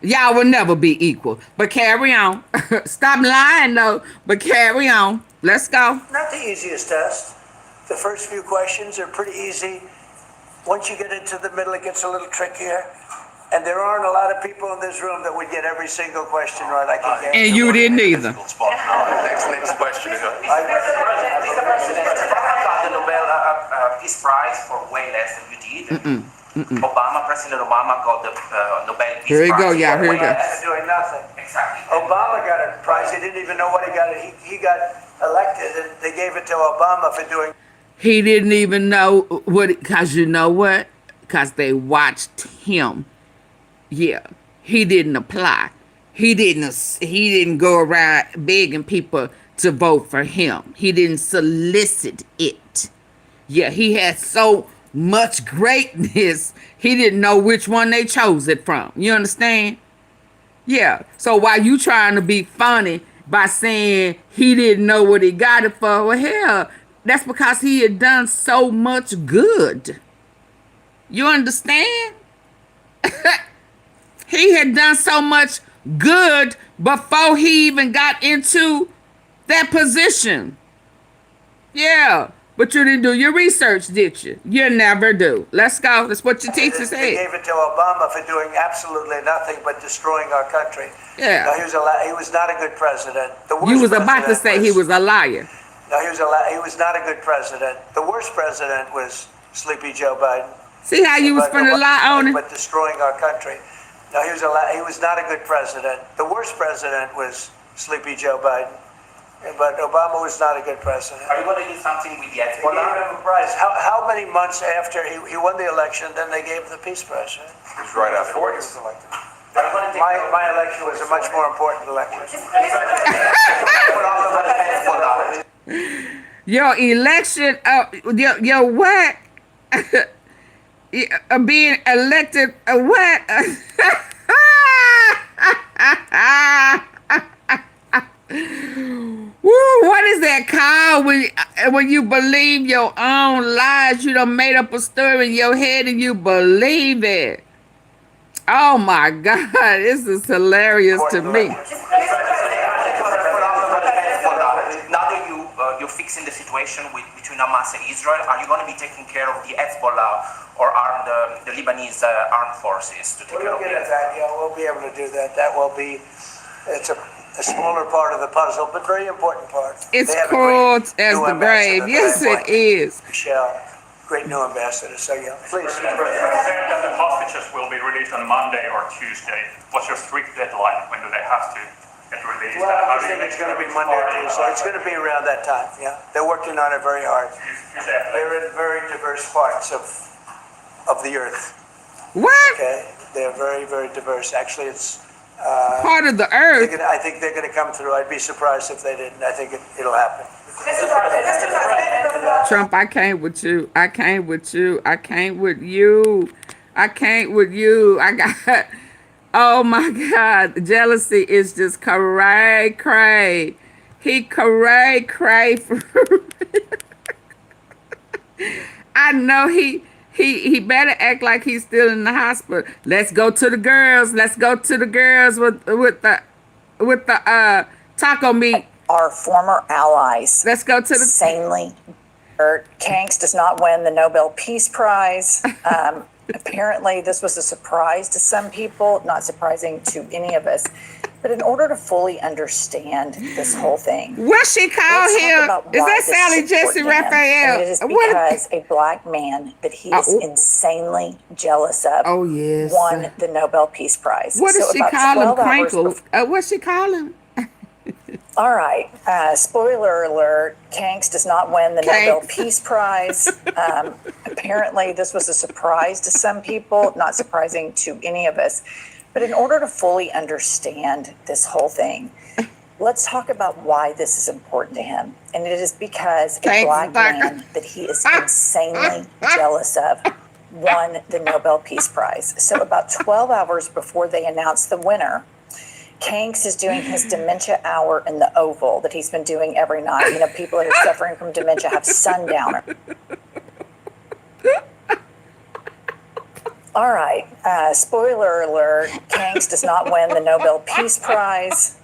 Y'all will never be equal. But carry on. Stop lying, though. But carry on. Let's go. Not the easiest test. The first few questions are pretty easy. Once you get into the middle, it gets a little trickier. And there aren't a lot of people in this room that would get every single question right. I can guarantee. And you didn't either. Next question. Mr. President, got the Nobel Peace Prize for way less than you did. President Obama got the Nobel Peace Prize. Here we go, y'all. Here we go. Doing nothing. Exactly. Obama got a prize. He didn't even know what he got. He got elected, and they gave it to Obama for doing. He didn't even know what, because you know what? Because they watched him. Yeah, he didn't apply. He didn't go around begging people to vote for him. He didn't solicit it. Yeah, he had so much greatness, he didn't know which one they chose it from. You understand? Yeah. So while you trying to be funny by saying he didn't know what he got it for, well, hell, that's because he had done so much good. You understand? He had done so much good before he even got into that position. Yeah. But you didn't do your research, did you? You never do. Let's go. That's what your teacher They said. gave it to Obama for doing absolutely nothing but destroying our country. Yeah. No, he was not a good president. The worst You was about to president say he was a liar. No, he was not a good president. The worst president was Sleepy Joe Biden. See how you was finna lie on him? But destroying our country. No, he was not a good president. The worst president was Sleepy Joe Biden. But Obama was not a good president. Are you going to do something with the Well, they gave him a prize. How many months after he won the election, then they gave him the Peace Prize? Right? It was right after he was elected. My election was a much more important election. Your election, your what? Being elected, what? Woo, what is that called when you believe your own lies? You done made up a story in your head and you believe it. Oh my God, this is hilarious to me. Now that you're fixing the situation between Hamas and Israel, are you going to be taking care of the Hezbollah or the Lebanese armed forces to take care of that? Yeah, we'll be able to do that. That will be, it's a smaller part of the puzzle, but very important part. It's called as the grave. Yes, it is. Michelle, great new ambassador. So yeah, please. Mr. President, that the hostages will be released on Monday or Tuesday. What's your strict deadline? When do they have to get released? Well, I think it's going to be Monday or Tuesday. It's going to be around that time. Yeah, they're working on it very hard. They're in very diverse parts of the earth. What? Okay, they're very, very diverse. Actually, it's part of the earth. I think they're going to come through. I'd be surprised if they didn't. I think it'll happen. Trump, I can't with you. I can't with you. I can't with you. I can't with you. I got, oh my God. Jealousy is just cray. He cray for I know he better act like he's still in the hospital. Let's go to the girls. Let's go to the girls with the taco meat. Our former allies. Let's go to the insanely. Kanks does not win the Nobel Peace Prize. Apparently, this was a surprise to some people, not surprising to any of us. But in order to fully understand this whole thing, what she called him? Is that Sally Jesse Raphael? It is because a black man that he is insanely jealous of won the Nobel Peace Prize. What does she call him? Crankle? What's she call him? All right. Spoiler alert. Kanks does not win the Nobel Peace Prize. Apparently, this was a surprise to some people, not surprising to any of us. But in order to fully understand this whole thing, let's talk about why this is important to him. And it is because a black man that he is insanely jealous of won the Nobel Peace Prize. So about 12 hours before they announced the winner, Kanks is doing his dementia hour in the Oval that he's been doing every night. You know, people that are suffering from dementia have sundowner. All right. Spoiler alert. Kanks does not win the Nobel Peace Prize.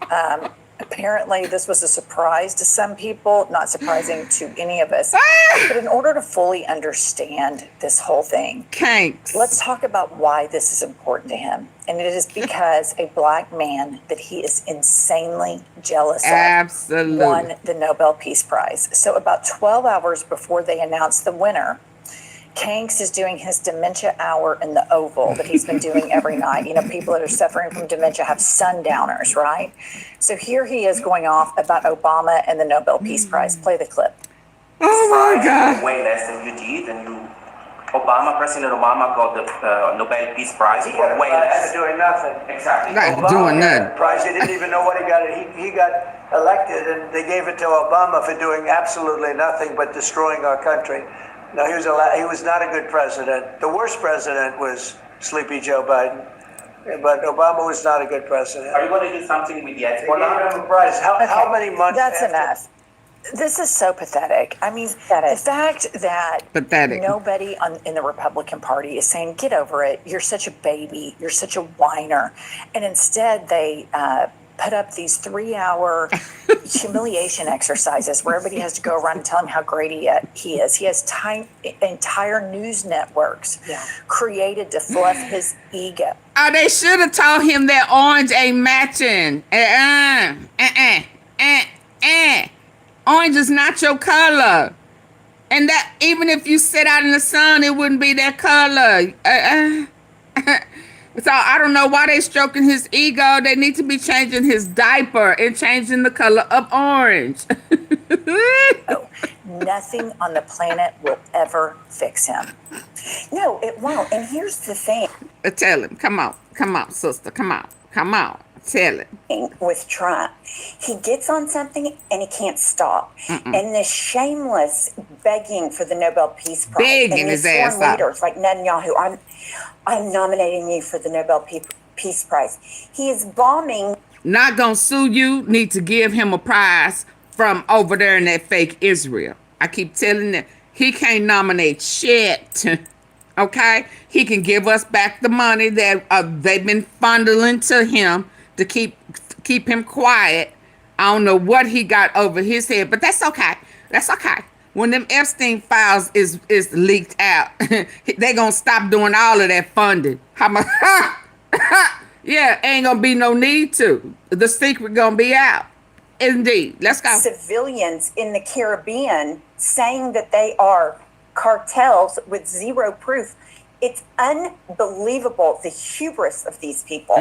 Apparently, this was a surprise to some people, not surprising to any of us. But in order to fully understand this whole thing, Kanks, let's talk about why this is important to him. And it is because a black man that he is insanely jealous of won the Nobel Peace Prize. So about 12 hours before they announced the winner, Kanks is doing his dementia hour in the Oval that he's been doing every night. You know, people that are suffering from dementia have sundowners, right? So here he is going off about Obama and the Nobel Peace Prize. Play the clip. Oh my God. Way less than you did, and President Obama got the Nobel Peace Prize for way less. Doing nothing. Exactly. Not doing nothing. Prize, he didn't even know what he got. He got elected, and they gave it to Obama for doing absolutely nothing but destroying our country. No, he was not a good president. The worst president was Sleepy Joe Biden, but Obama was not a good president. Are you going to do something with the Hezbollah? Prize. How many months? That's enough. This is so pathetic. I mean, the fact that nobody in the Republican Party is saying, get over it. You're such a baby. You're such a whiner. And instead, they put up these 3-hour humiliation exercises where everybody has to go around and tell him how great he is. He has entire news networks created to fluff his ego. Oh, they should have told him that orange ain't matching. Orange is not your color. And that even if you sit out in the sun, it wouldn't be that color. So I don't know why they stroking his ego. They need to be changing his diaper and changing the color of orange. Nothing on the planet will ever fix him. No, it won't. And here's the thing. Tell him. Come on, sister. Come on. Tell him. With Trump, he gets on something and he can't stop. And this shameless begging for the Nobel Peace Prize. Begging and his these ass foreign up. leaders like Netanyahu, I'm nominating you for the Nobel Peace Prize. He is bombing. Not gonna sue you. Need to give him a prize from over there in that fake Israel. I keep telling them he can't nominate shit. Okay, he can give us back the money that they've been funneling to him to keep him quiet. I don't know what he got over his head, but that's okay. That's okay. When them Epstein files is leaked out, they gonna stop doing all of that funding. How much? Yeah, ain't gonna be no need to. The secret gonna be out. Indeed. Let's go. Civilians in the Caribbean saying that they are cartels with zero proof. It's unbelievable, the hubris of these people.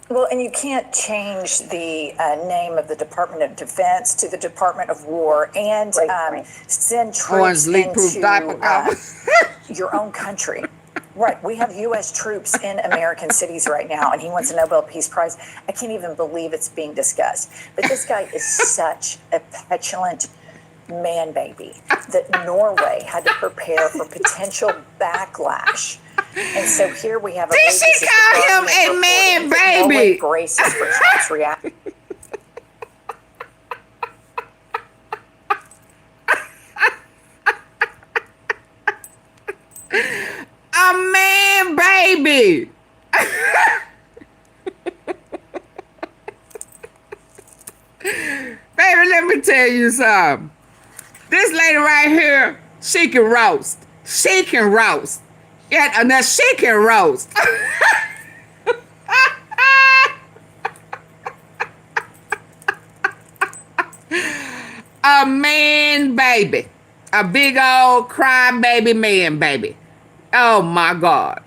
Well, and you can't change the name of the Department of Defense to the Department of War and send troops into your own country. Right. We have U.S. troops in American cities right now, and he wants a Nobel Peace Prize. I can't even believe it's being discussed. But this guy is such a petulant man baby that Norway had to prepare for potential backlash. And so here we have a Did she call him a man baby? Braces for Trump's reaction. A man baby. Baby, let me tell you something. This lady right here, she can roast. She can roast. Yeah, now she can roast. A man baby. A big old crybaby man baby. Oh my God.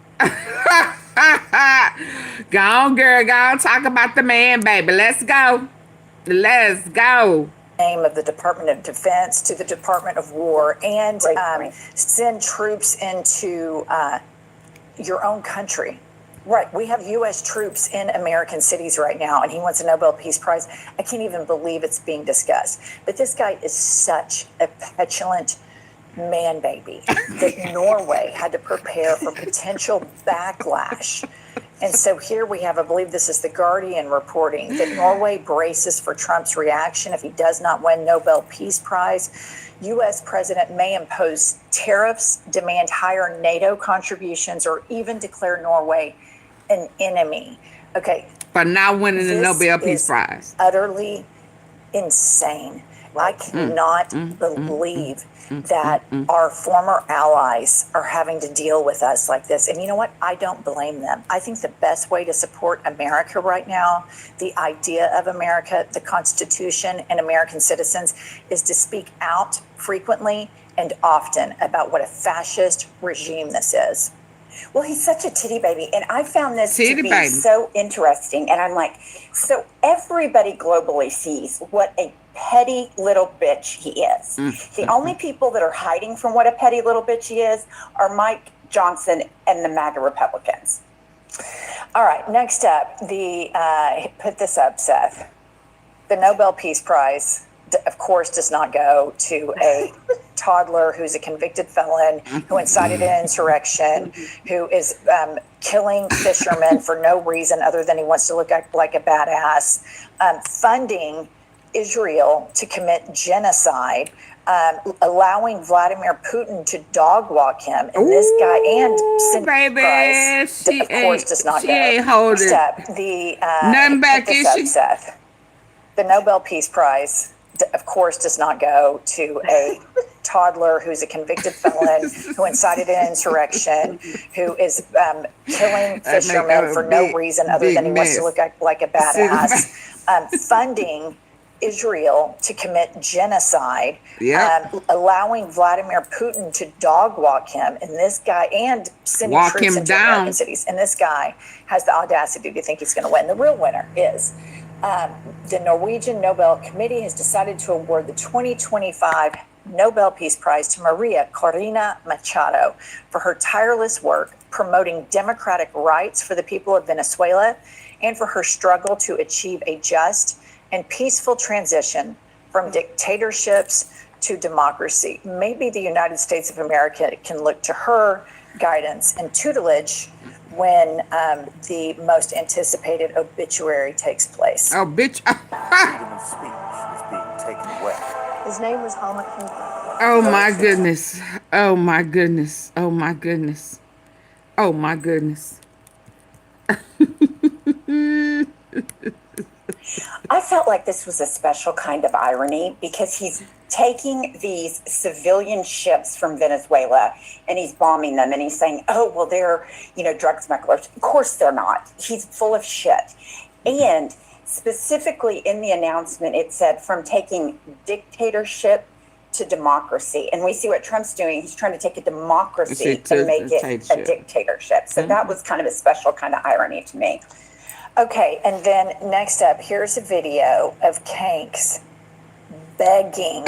Go on, girl. Go on, talk about the man baby. Let's go. Let's go. Name of the Department of Defense to the Department of War and send troops into your own country. Right. We have U.S. troops in American cities right now, and he wants a Nobel Peace Prize. I can't even believe it's being discussed. But this guy is such a petulant man baby that Norway had to prepare for potential backlash. And so here we have, I believe this is The Guardian reporting, that Norway braces for Trump's reaction if he does not win Nobel Peace Prize. U.S. president may impose tariffs, demand higher NATO contributions, or even declare Norway an enemy. Okay. For not winning the Nobel Peace Prize. Utterly insane. I cannot believe that our former allies are having to deal with us like this. And you know what? I don't blame them. I think the best way to support America right now, the idea of America, the Constitution, and American citizens is to speak out frequently and often about what a fascist regime this is. Well, he's such a titty baby. And I found this to be so interesting. And I'm like, so everybody globally sees what a petty little bitch he is. The only people that are hiding from what a petty little bitch he is are Mike Johnson and the MAGA Republicans. All right, next up, put this up, Seth. The Nobel Peace Prize, of course, does not go to a toddler who's a convicted felon, who incited an insurrection, who is killing fishermen for no reason other than he wants to look like a badass. Funding Israel to commit genocide, allowing Vladimir Putin to dog walk him, and this guy and Senator Price, of course, does not she go. ain't holding Step the nothing back, this is up, she? Seth. The Nobel Peace Prize, of course, does not go to a toddler who's a convicted felon, who incited an insurrection, who is killing fishermen for no reason other than he wants to look like a badass, funding Israel to commit genocide, allowing Vladimir Putin to dog walk him, and this guy, and sending troops into American cities, and this guy has the audacity to think he's going to win. The real winner is the Norwegian Nobel Committee has decided to award the 2025 Nobel Peace Prize to Maria Corina Machado for her tireless work promoting democratic rights for the people of Venezuela and for her struggle to achieve a just and peaceful transition from dictatorships to democracy. Maybe the United States of America can look to her guidance and tutelage when the most anticipated obituary takes place. Oh, bitch. Freedom of speech is being taken away. His name was Helmut Kohl. Oh my goodness. Oh my goodness. Oh my goodness. Oh my goodness. I felt like this was a special kind of irony because he's taking these civilian ships from Venezuela and he's bombing them and he's saying, oh, well, they're, drug smugglers. Of course they're not. He's full of shit. And specifically in the announcement, it said from taking dictatorship to democracy. And we see what Trump's doing. He's trying to take a democracy and make it a dictatorship. So that was kind of a special kind of irony to me. Okay, and then next up, here's a video of Kanks begging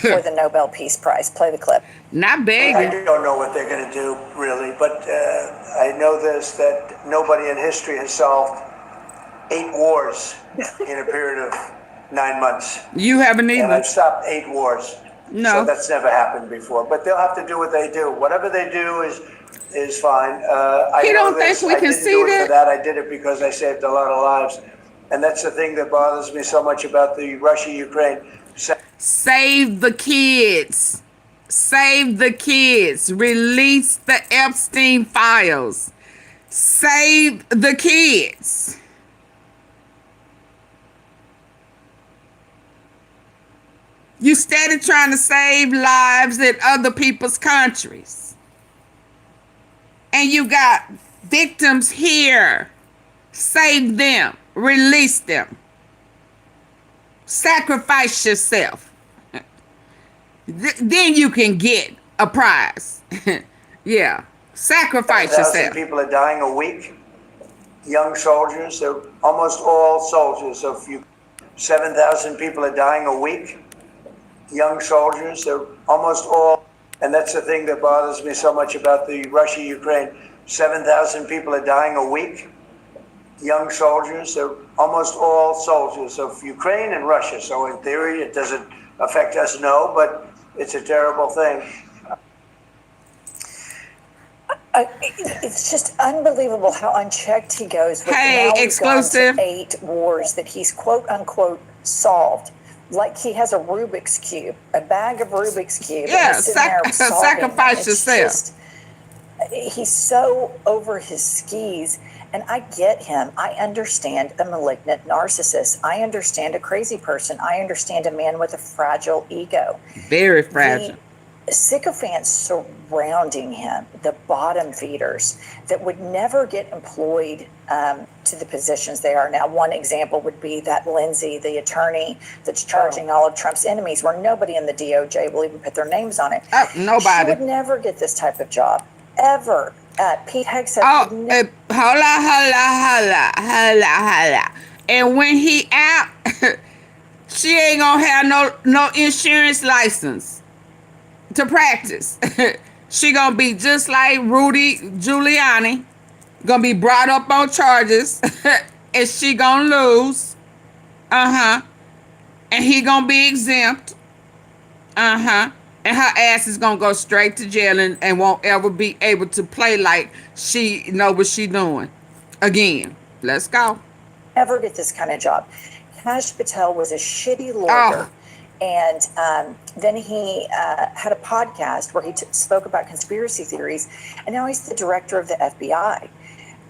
for the Nobel Peace Prize. Play the clip. Not begging. I don't know what they're going to do, really, but I know this, that nobody in history has solved 8 wars in a period of 9 months. You haven't either. And I've stopped 8 wars. No. So that's never happened before. But they'll have to do what they do. Whatever they do is fine. You don't think we can see that? For that? I did it because I saved a lot of lives. And that's the thing that bothers me so much about the Russia-Ukraine. Save the kids. Save the kids. Release the Epstein files. Save the kids. You steady trying to save lives in other people's countries. And you got victims here. Save them. Release them. Sacrifice yourself. Then you can get a prize. Yeah. Sacrifice 7,000 yourself. people are dying a week. Young soldiers. They're almost all soldiers. So 7,000 people are dying a week. Young soldiers. They're almost all. And that's the thing that bothers me so much about the Russia-Ukraine. 7,000 people are dying a week. Young soldiers. They're almost all soldiers of Ukraine and Russia. So in theory, it doesn't affect us, no, but it's a terrible thing. It's just unbelievable how unchecked he goes. With Hey, exclusive. 8 wars that he's quote unquote solved. Like he has a Rubik's Cube, a bag of Rubik's Cube. Yeah, sacrifice yourself. He's so over his skis. And I get him. I understand a malignant narcissist. I understand a crazy person. I understand a man with a fragile ego. Very fragile. The sycophants surrounding him, the bottom feeders that would never get employed to the positions they are now. One example would be that Lindsay, the attorney that's charging all of Trump's enemies, where nobody in the DOJ will even put their names on it. Oh, nobody. She would never get this type of job, ever. Pete Hegseth. Holla. And when he out, she ain't gonna have no insurance license to practice. She gonna be just like Rudy Giuliani, gonna be brought up on charges, and she gonna lose. And he gonna be exempt. And her ass is gonna go straight to jail and won't ever be able to play like she know what she doing again. Let's go. Never get this kind of job. Prakash Patel was a shitty lawyer. Oh, And then he had a podcast where he spoke about conspiracy theories, and now he's the director of the FBI.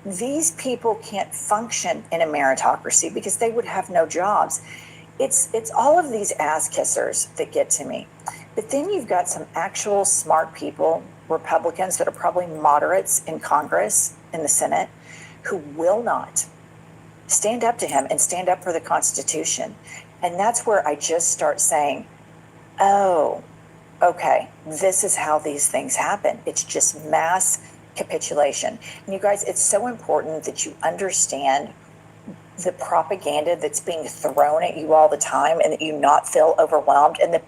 These people can't function in a meritocracy because they would have no jobs. It's all of these ass kissers that get to me. But then you've got some actual smart people, Republicans that are probably moderates in Congress, in the Senate, who will not stand up to him and stand up for the Constitution. And that's where I just start saying, oh, okay, this is how these things happen. It's just mass capitulation. And you guys, it's so important that you understand the propaganda that's being thrown at you all the time and that you not feel overwhelmed. And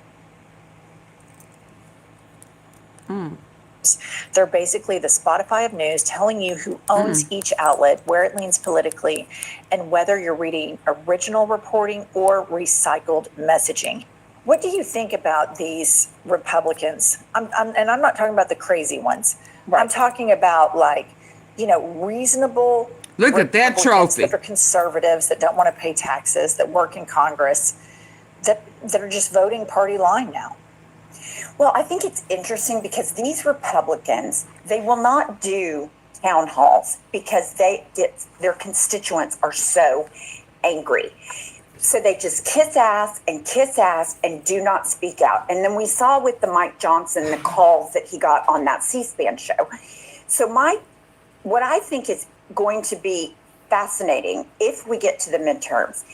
they're basically the Spotify of news, telling you who owns each outlet, where it leans politically, and whether you're reading original reporting or recycled messaging. What do you think about these Republicans? And I'm not talking about the crazy ones. Right. I'm talking about, like, you know, reasonable. Look at that trophy. That are conservatives, that don't want to pay taxes, that work in Congress, that are just voting party line now. Well, I think it's interesting because these Republicans, they will not do town halls because their constituents are so angry. So they just kiss ass and do not speak out. And then we saw with the Mike Johnson, the calls that he got on that C-SPAN show. So what I think is going to be fascinating if we get to the midterms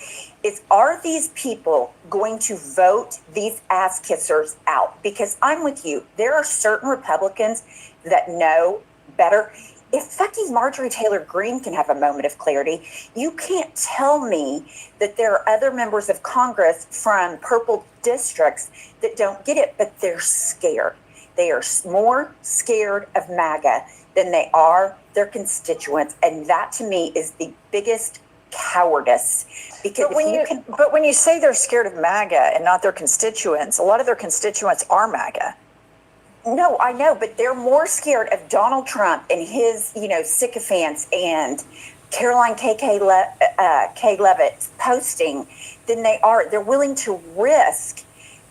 is, are these people going to vote these ass kissers out? Because I'm with you. There are certain Republicans that know better. If fucking Marjorie Taylor Greene can have a moment of clarity, you can't tell me that there are other members of Congress from purple districts that don't get it, but they're scared. They are more scared of MAGA than they are their constituents. And that to me is the biggest cowardice. Because but when you say they're scared of MAGA and not their constituents, a lot of their constituents are MAGA. No, I know, but they're more scared of Donald Trump and his, sycophants and Caroline K. Levitt's posting than they are. They're willing to risk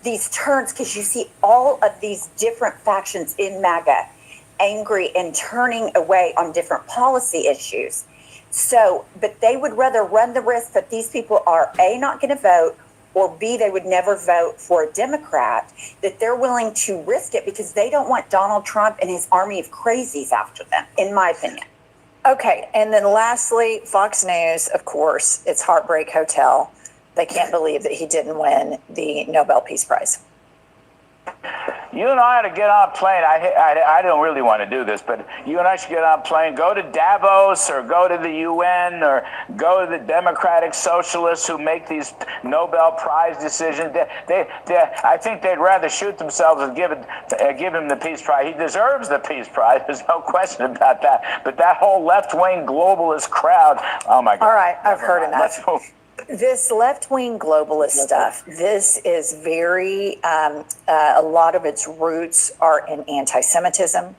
these turns because you see all of these different factions in MAGA angry and turning away on different policy issues. So, but they would rather run the risk that these people are A, not going to vote, or B, they would never vote for a Democrat, that they're willing to risk it because they don't want Donald Trump and his army of crazies after them, in my opinion. Okay, and then lastly, Fox News, of course, it's Heartbreak Hotel. They can't believe that he didn't win the Nobel Peace Prize. You and I ought to get on a plane. I don't really want to do this, but you and I should get on a plane, go to Davos or go to the UN or go to the Democratic Socialists who make these Nobel Prize decisions. I think they'd rather shoot themselves than give him the Peace Prize. He deserves the Peace Prize. There's no question about that. But that whole left-wing globalist crowd, oh my God. All right, I've heard enough. This left-wing globalist stuff, this is very, a lot of its roots are in anti-Semitism.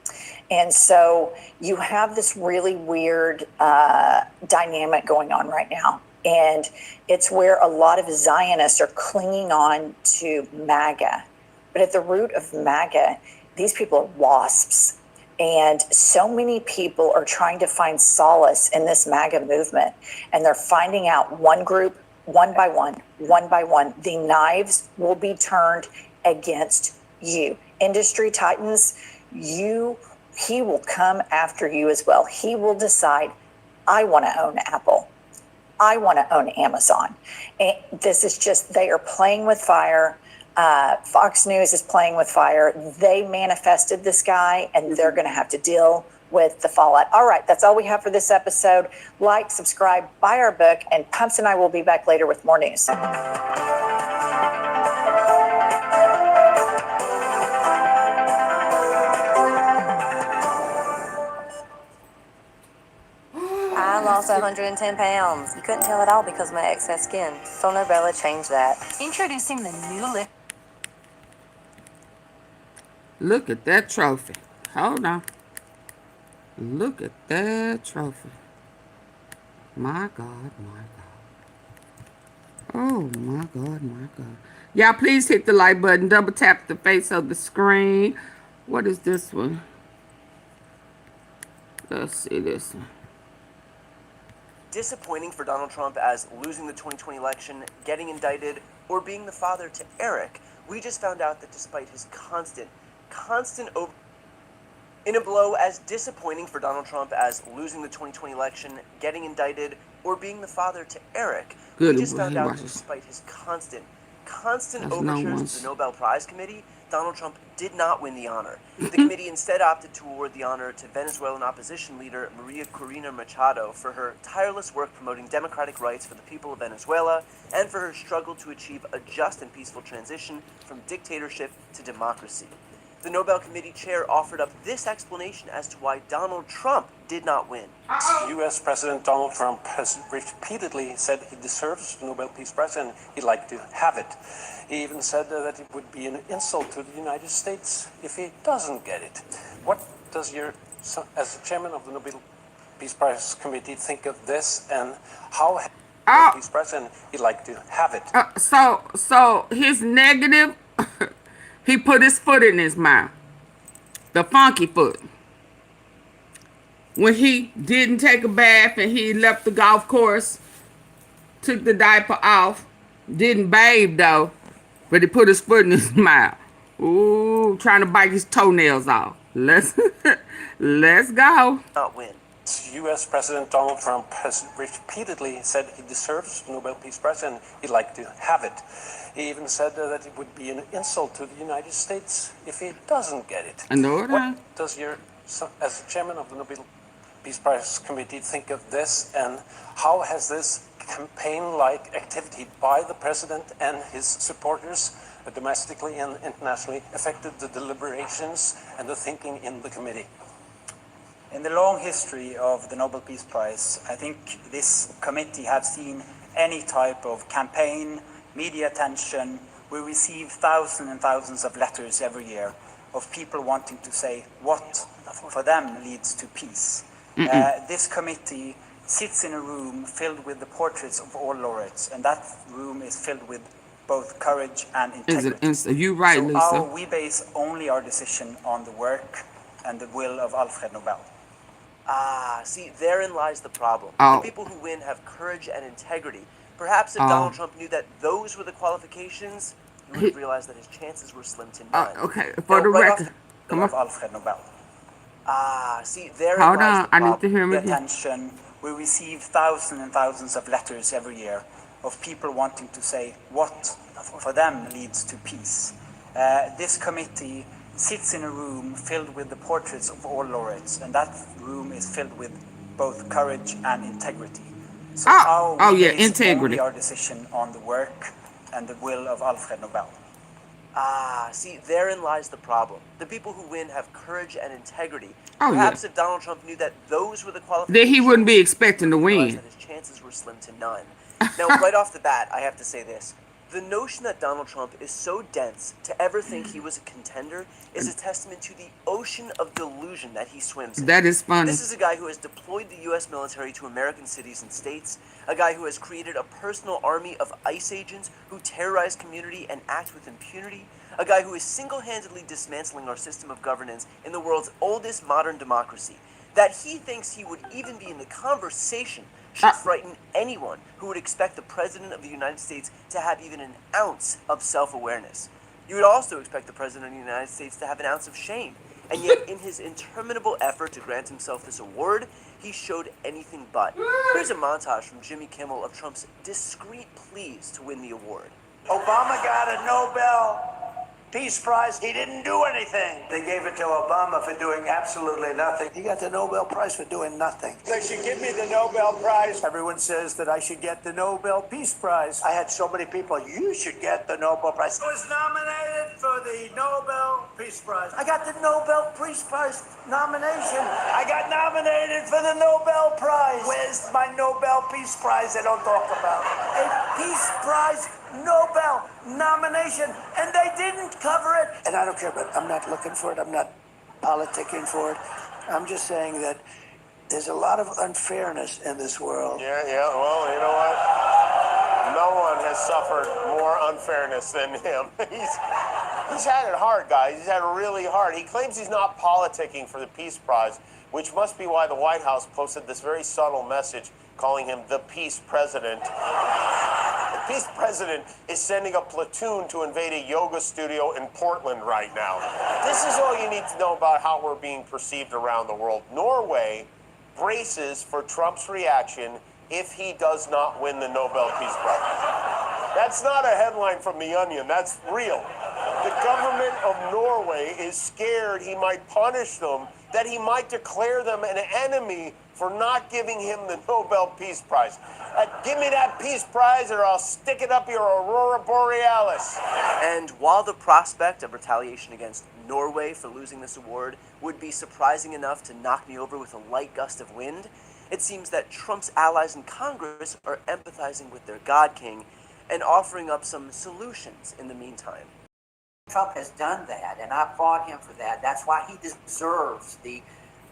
And so you have this really weird dynamic going on right now. And it's where a lot of Zionists are clinging on to MAGA. But at the root of MAGA, these people are WASPs. And so many people are trying to find solace in this MAGA movement. And they're finding out one group, one by one, the knives will be turned against you. Industry titans, he will come after you as well. He will decide, I want to own Apple. I want to own Amazon. And this is just, they are playing with fire. Fox News is playing with fire. They manifested this guy, and they're going to have to deal with the fallout. All right, that's all we have for this episode. Like, subscribe, buy our book, and Pumps and I will be back later with more news. I lost 110 pounds. You couldn't tell at all because of my excess skin. So Nobel changed that. Introducing the new lip. Look at that trophy. Hold on. Look at that trophy. My God, my God. Oh my God, my God. Y'all please hit the like button. Double tap the face of the screen. What is this one? Let's see this one. Disappointing for Donald Trump as losing the 2020 election, getting indicted, or being the father to Eric, we just found out that despite his constant over... In a blow as disappointing for Donald Trump as losing the 2020 election, getting indicted, or being the father to Eric, we just found out that despite his constant overtures to the Nobel Prize Committee, Donald Trump did not win the honor. The committee instead opted to award the honor to Venezuelan opposition leader Maria Corina Machado for her tireless work promoting democratic rights for the people of Venezuela and for her struggle to achieve a just and peaceful transition from dictatorship to democracy. The Nobel Committee chair offered up this explanation as to why Donald Trump did not win. U.S. President Donald Trump has repeatedly said he deserves the Nobel Peace Prize and he'd like to have it. He even said that it would be an insult to the United States if he doesn't get it. What does as the chairman of the Nobel Peace Prize Committee, think of this, and how the Peace Prize and he'd like to have it? So his negative... He put his foot in his mouth. The funky foot. When he didn't take a bath and he left the golf course, took the diaper off, didn't bathe though, but he put his foot in his mouth. Ooh, trying to bite his toenails off. Let's go. Not win. U.S. President Donald Trump has repeatedly said he deserves the Nobel Peace Prize and he'd like to have it. He even said that it would be an insult to the United States if he doesn't get it. I know it. What does as the chairman of the Nobel Peace Prize Committee, think of this, and how has this campaign-like activity by the president and his supporters domestically and internationally affected the deliberations and the thinking in the committee? In the long history of the Nobel Peace Prize, I think this committee have seen any type of campaign, media attention. We receive thousands and thousands of letters every year of people wanting to say what for them leads to peace. This committee sits in a room filled with the portraits of all laureates, and that room is filled with both courage and integrity. You right, so Lisa. We base only our decision on the work and the will of Alfred Nobel. See, therein lies the problem. The people who win have courage and integrity. Perhaps if Donald Trump knew that those were the qualifications, he would have realized that his chances were slim to none. Okay, for the record. Come on. Alfred Nobel. See, therein Hold lies on, the problem. I need to hear him again. Attention. We receive thousands and thousands of letters every year of people wanting to say what for them leads to peace. This committee sits in a room filled with the portraits of all laureates, and that room is filled with both courage and integrity. So integrity. Our decision on the work and the will of Alfred Nobel. See, therein lies the problem. The people who win have courage and integrity. Perhaps if Donald Trump knew that those were the qualifications, then he wouldn't be expecting to win. That his chances were slim to none. Now, right off the bat, I have to say this. The notion that Donald Trump is so dense to ever think he was a contender is a testament to the ocean of delusion that he swims in. That is funny. This is a guy who has deployed the U.S. military to American cities and states, a guy who has created a personal army of ICE agents who terrorize community and act with impunity, a guy who is single-handedly dismantling our system of governance in the world's oldest modern democracy. That he thinks he would even be in the conversation should frighten anyone who would expect the President of the United States to have even an ounce of self-awareness. You would also expect the President of the United States to have an ounce of shame. And yet, in his interminable effort to grant himself this award, he showed anything but. Here's a montage from Jimmy Kimmel of Trump's discreet pleas to win the award. Obama got a Nobel Peace Prize. He didn't do anything. They gave it to Obama for doing absolutely nothing. He got the Nobel Prize for doing nothing. They should give me the Nobel Prize. Everyone says that I should get the Nobel Peace Prize. I had so many people, you should get the Nobel Prize. I was nominated for the Nobel Peace Prize. I got the Nobel Peace Prize nomination. I got nominated for the Nobel Prize. Where's my Nobel Peace Prize they don't talk about? A Peace Prize Nobel nomination, and they didn't cover it. And I don't care, but I'm not looking for it. I'm not politicking for it. I'm just saying that there's a lot of unfairness in this world. Yeah, well, you know what? No one has suffered more unfairness than him. He's had it hard, guys. He's had it really hard. He claims he's not politicking for the Peace Prize, which must be why the White House posted this very subtle message calling him the Peace President. The Peace President is sending a platoon to invade a yoga studio in Portland right now. This is all you need to know about how we're being perceived around the world. Norway braces for Trump's reaction if he does not win the Nobel Peace Prize. That's not a headline from The Onion. That's real. The government of Norway is scared he might punish them, that he might declare them an enemy for not giving him the Nobel Peace Prize. Give me that Peace Prize or I'll stick it up your Aurora Borealis. And while the prospect of retaliation against Norway for losing this award would be surprising enough to knock me over with a light gust of wind, it seems that Trump's allies in Congress are empathizing with their God King and offering up some solutions in the meantime. Trump has done that, and I applaud him for that. That's why he deserves the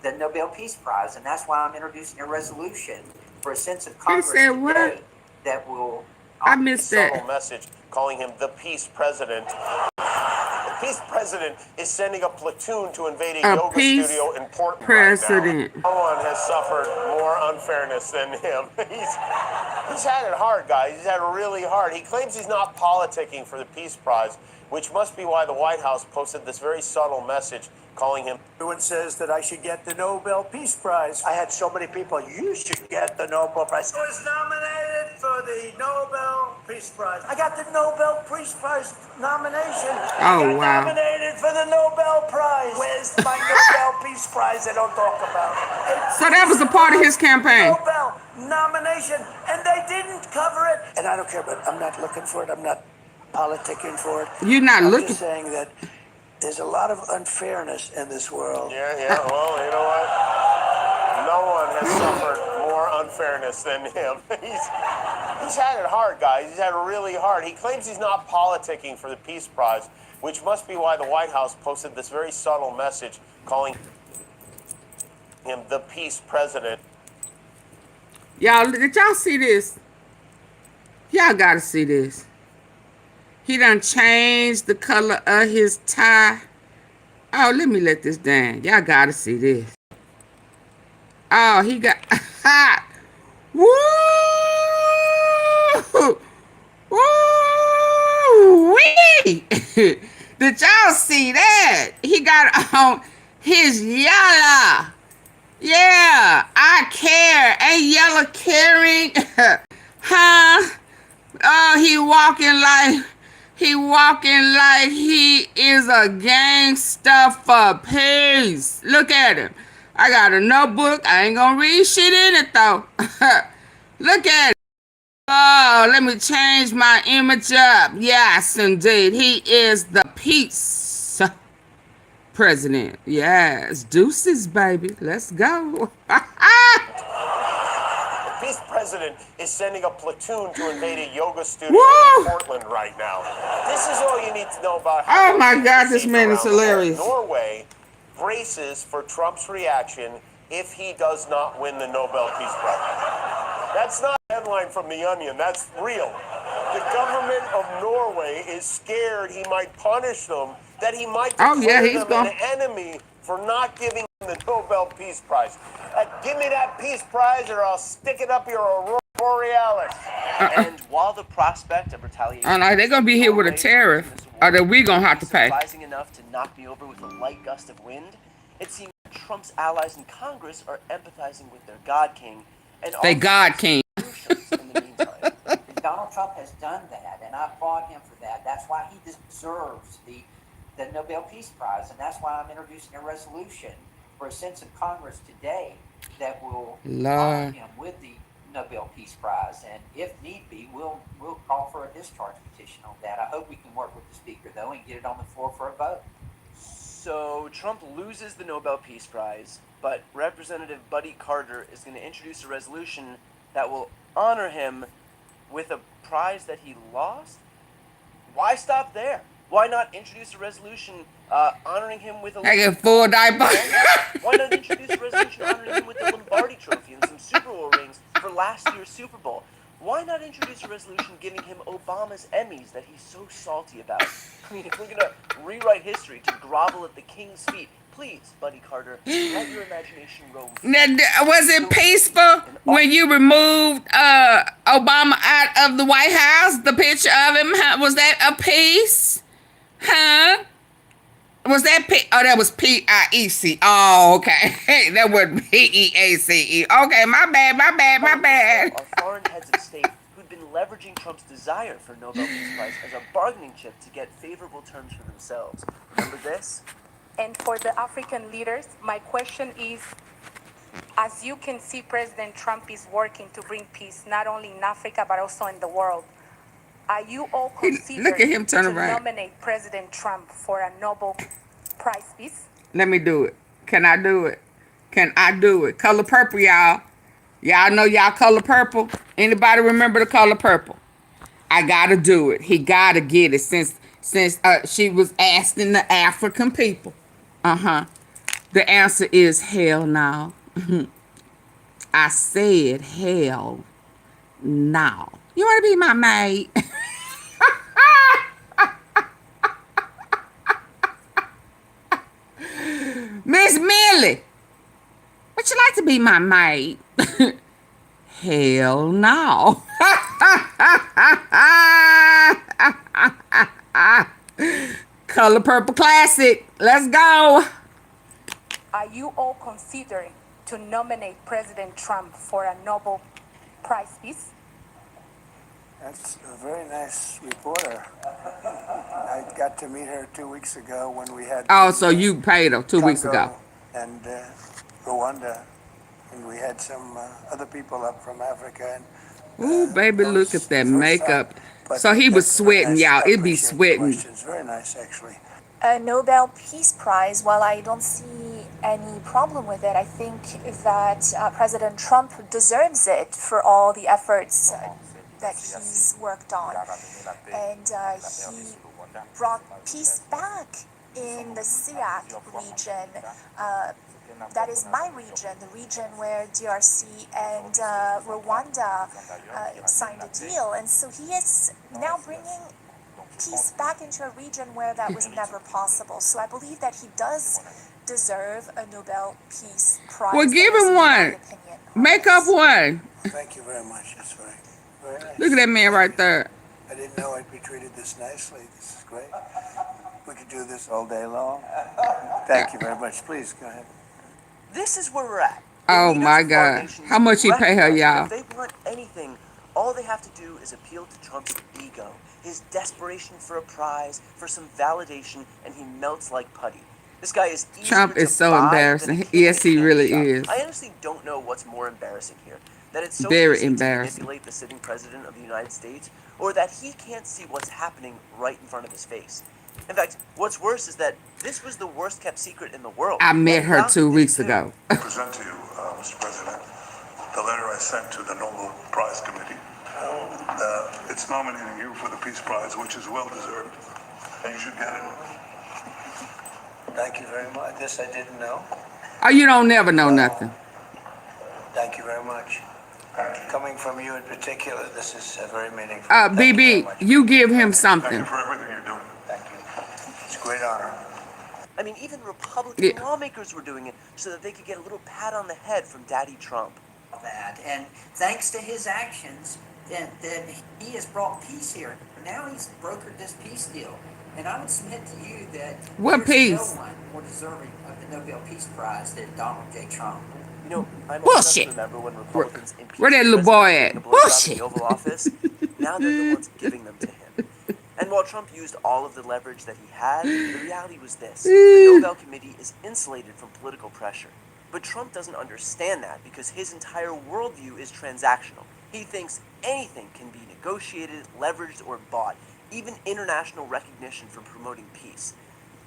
Nobel Peace Prize, and that's why I'm introducing a resolution for a sense of Congress today that will... I missed that. Subtle message calling him the Peace President. The Peace President is sending a platoon to invade a yoga studio in Portland President. right now. No one has suffered more unfairness than him. He's had it hard, guys. He's had it really hard. He claims he's not politicking for the Peace Prize, which must be why the White House posted this very subtle message calling him... Everyone says that I should get the Nobel Peace Prize. I had so many people, you should get the Nobel Prize. I was nominated for the Nobel Peace Prize. I got the Nobel Peace Prize nomination. Oh, I got wow. nominated for the Nobel Prize. Where's my Nobel Peace Prize they don't talk about? So that was a part of his campaign. Nobel nomination, and they didn't cover it. And I don't care, but I'm not looking for it. I'm not politicking for it. You're not I'm looking. just saying that there's a lot of unfairness in this world. Yeah, well, you know what? No one has suffered more unfairness than him. He's had it hard, guys. He's had it really hard. He claims he's not politicking for the Peace Prize, which must be why the White House posted this very subtle message calling him the Peace President. Y'all, did y'all see this? Y'all gotta see this. He done changed the color of his tie. Oh, let me let this down. Y'all gotta see this. Oh, he got... Woo! Woo-wee! Did y'all see that? He got on his yellow. Yeah, I care. Ain't yellow caring? Huh? Oh, he walking like he is a gangster for peace. Look at him. I got a notebook. I ain't gonna read shit in it though. Look at it. Oh, let me change my image up. Yes, indeed. He is the peace president. Yes, deuces, baby. Let's go. The Peace President is sending a platoon to invade a yoga studio in Portland right now. This is all you need to know about how... Oh my God, this man is hilarious. Norway braces for Trump's reaction if he does not win the Nobel Peace Prize. That's not a headline from The Onion. That's real. The government of Norway is scared he might punish them, that he might declare them an enemy for not giving him the Nobel Peace Prize. Give me that Peace Prize or I'll stick it up your Aurora Borealis. And while the prospect of retaliation... Oh no, they're gonna be here with a tariff, or that we gonna have to pay. ...surprising enough to knock me over with a light gust of wind, it seems Trump's allies in Congress are empathizing with their God King and... They God King. Donald Trump has done that, and I applaud him for that. That's why he deserves the Nobel Peace Prize, and that's why I'm introducing a resolution for a sense of Congress today that will honor him with the Nobel Peace Prize, and if need be, we'll call for a discharge petition on that. I hope we can work with the Speaker, though, and get it on the floor for a vote. So Trump loses the Nobel Peace Prize, but Representative Buddy Carter is going to introduce a resolution that will honor him with a prize that he lost? Why stop there? Why not introduce a resolution honoring him with a... I get full diaper. Why not introduce a resolution honoring him with the Lombardi Trophy and some Super Bowl rings for last year's Super Bowl? Why not introduce a resolution giving him Obama's Emmys that he's so salty about? I mean, if we're gonna rewrite history to grovel at the king's feet, please, Buddy Carter, let your imagination roam free. Now, was it peaceful when you removed Obama out of the White House? The picture of him, huh? Was that a peace? Huh? Was that Oh, that was PIEC. Oh, okay. That wasn't PEACE. Okay, my bad. Our foreign heads of state who'd been leveraging Trump's desire for Nobel Peace Prize as a bargaining chip to get favorable terms for themselves. Remember this? And for the African leaders, my question is, as you can see, President Trump is working to bring peace not only in Africa but also in the world. Are you all considering Look at him turn to around. nominate President Trump for a Nobel Prize Peace? Let me do it. Can I do it? Can I do it? Color purple, y'all. Y'all know y'all color purple? Anybody remember the color purple? I gotta do it. He gotta get it since she was asking the African people. The answer is hell no. I said hell no. You want to be my maid? Miss Millie, would you like to be my maid? Hell no. Color purple classic. Let's go. Are you all considering to nominate President Trump for a Nobel Prize Peace? That's a very nice reporter. I got to meet her 2 weeks ago when we had. Oh, so you paid her 2 weeks ago. And Rwanda, and we had some other people up from Africa. And, ooh, baby, look at that makeup. So he was sweating, y'all. It'd be sweating. Very nice, actually. A Nobel Peace Prize, while I don't see any problem with it, I think that President Trump deserves it for all the efforts that he's worked on. And he brought peace back in the Ceasef region. That is my region, the region where DRC and Rwanda signed a deal. And so he is now bringing peace back into a region where that was never possible. So I believe that he does deserve a Nobel Peace Prize. Well, give him one. Make up one. Thank you very much. That's very nice. Look at that man right there. I didn't know I'd be treated this nicely. This is great. We could do this all day long. Thank you very much. Please, go ahead. This is where we're at. Oh my God. How much he pay her, y'all? If they want anything, all they have to do is appeal to Trump's ego, his desperation for a prize, for some validation, and he melts like putty. This guy is Trump is so embarrassing. Yes, he really is. I honestly don't know what's more embarrassing here. That it's so very easy embarrassing to manipulate the sitting president of the United States, or that he can't see what's happening right in front of his face. In fact, what's worse is that this was the worst kept secret in the world. I met her 2 weeks ago. I present to you, Mr. President, the letter I sent to the Nobel Prize Committee. It's nominating you for the Peace Prize, which is well deserved, and you should get it. Thank you very much. This I didn't know. Oh, you don't never know nothing. Thank you very much. Coming from you in particular, this is very meaningful. BB, you give him something. Thank you for everything you're doing. Thank you. It's a great honor. I mean, even Republican lawmakers were doing it so that they could get a little pat on the head from Daddy Trump. That, and thanks to his actions, then he has brought peace here. Now he's brokered this peace deal. And I would submit to you that what peace? No one more deserving of the Nobel Peace Prize than Donald J. Trump. You know, I'm bullshit. Remember when Republicans Where that little boy at? Bullshit. The Oval Office? Now they're the ones giving them to him. And while Trump used all of the leverage that he had, the reality was this: the Nobel Committee is insulated from political pressure. But Trump doesn't understand that because his entire worldview is transactional. He thinks anything can be negotiated, leveraged, or bought, even international recognition for promoting peace.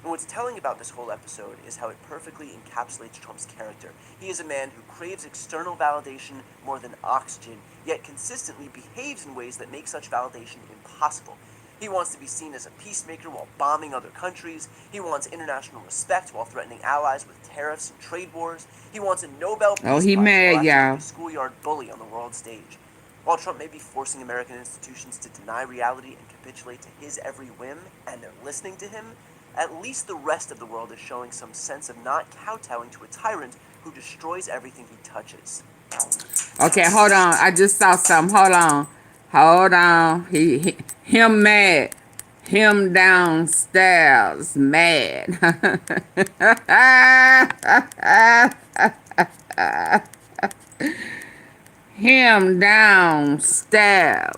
And what's telling about this whole episode is how it perfectly encapsulates Trump's character. He is a man who craves external validation more than oxygen, yet consistently behaves in ways that make such validation impossible. He wants to be seen as a peacemaker while bombing other countries. He wants international respect while threatening allies with tariffs and trade wars. He wants a Nobel Peace Prize he mad, while y'all. a schoolyard bully on the world stage. While Trump may be forcing American institutions to deny reality and capitulate to his every whim, and they're listening to him, at least the rest of the world is showing some sense of not kowtowing to a tyrant who destroys everything he touches. Okay, hold on. I just saw something. Hold on. Him mad. Him downstairs mad. Him downstairs.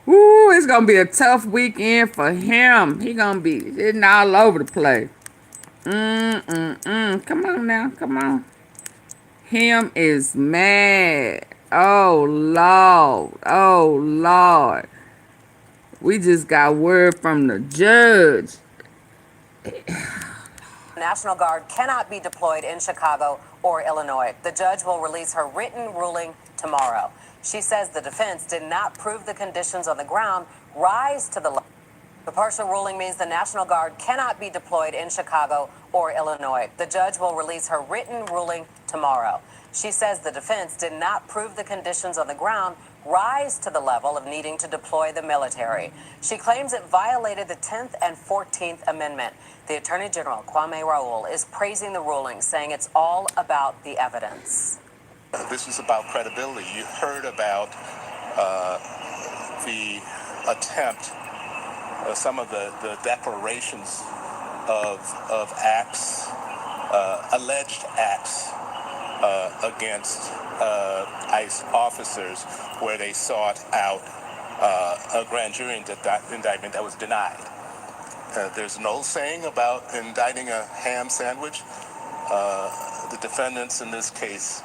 Ooh, it's gonna be a tough weekend for him. He gonna be hitting all over the place. Come on now, come on. Him is mad. Oh Lord, oh Lord. We just got word from the judge. National Guard cannot be deployed in Chicago or Illinois. The judge will release her written ruling tomorrow. She says the defense did not prove the conditions on the ground rise to the level. The partial ruling means the National Guard cannot be deployed in Chicago or Illinois. The judge will release her written ruling tomorrow. She says the defense did not prove the conditions on the ground rise to the level of needing to deploy the military. She claims it violated the 10th and 14th Amendment. The Attorney General, Kwame Raoul, is praising the ruling, saying it's all about the evidence. This is about credibility. You heard about the attempt, some of the declarations of acts, alleged acts against ICE officers where they sought out a grand jury indictment that was denied. There's an old saying about indicting a ham sandwich. The defendants in this case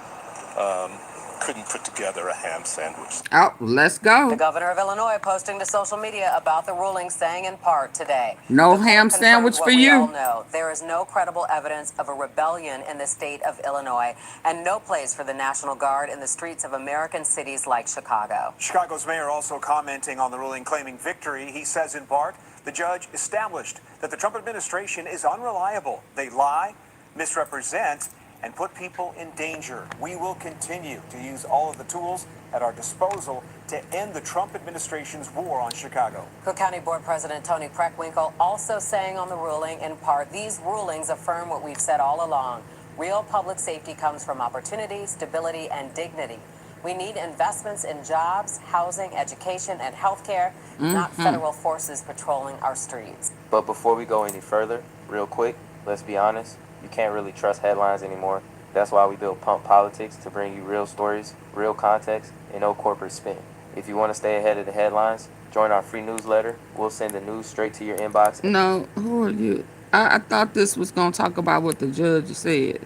couldn't put together a ham sandwich. Oh, let's go. The governor of Illinois posting to social media about the ruling, saying in part today, no ham sandwich for you. We all know there is no credible evidence of a rebellion in the state of Illinois and no place for the National Guard in the streets of American cities like Chicago. Chicago's mayor also commenting on the ruling, claiming victory. He says in part, the judge established that the Trump administration is unreliable. They lie, misrepresent, and put people in danger. We will continue to use all of the tools at our disposal to end the Trump administration's war on Chicago. Cook County Board President Tony Preckwinkle also saying on the ruling, in part, these rulings affirm what we've said all along. Real public safety comes from opportunity, stability, and dignity. We need investments in jobs, housing, education, and healthcare, not federal forces patrolling our streets. But before we go any further, real quick, let's be honest. You can't really trust headlines anymore. That's why we built Pump Politics, to bring you real stories, real context, and no corporate spin. If you want to stay ahead of the headlines, join our free newsletter. We'll send the news straight to your inbox. No, who are you? I thought this was going to talk about what the judge said.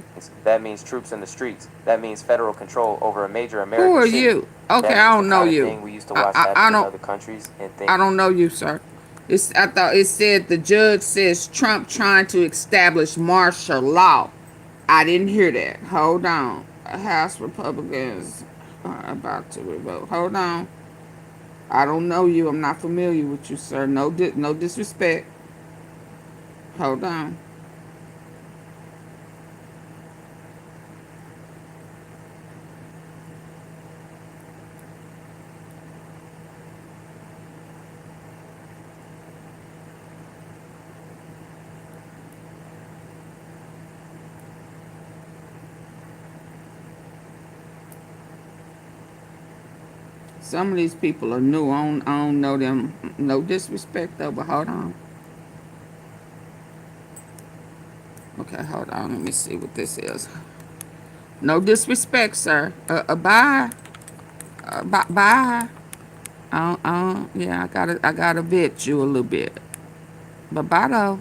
That means troops in the streets. That means federal control over a major American Who are city. you? Okay, I don't know you. We used to watch happen in other countries and think. I don't know you, sir. I thought it said the judge says Trump trying to establish martial law. I didn't hear that. Hold on. House Republicans are about to revoke. Hold on. I don't know you. I'm not familiar with you, sir. No disrespect. Hold on. Some of these people are new. I don't know them. No disrespect, though, but hold on. Okay, hold on. Let me see what this is. No disrespect, sir. Bye. Bye. Yeah, I gotta vet you a little bit. But bye, though.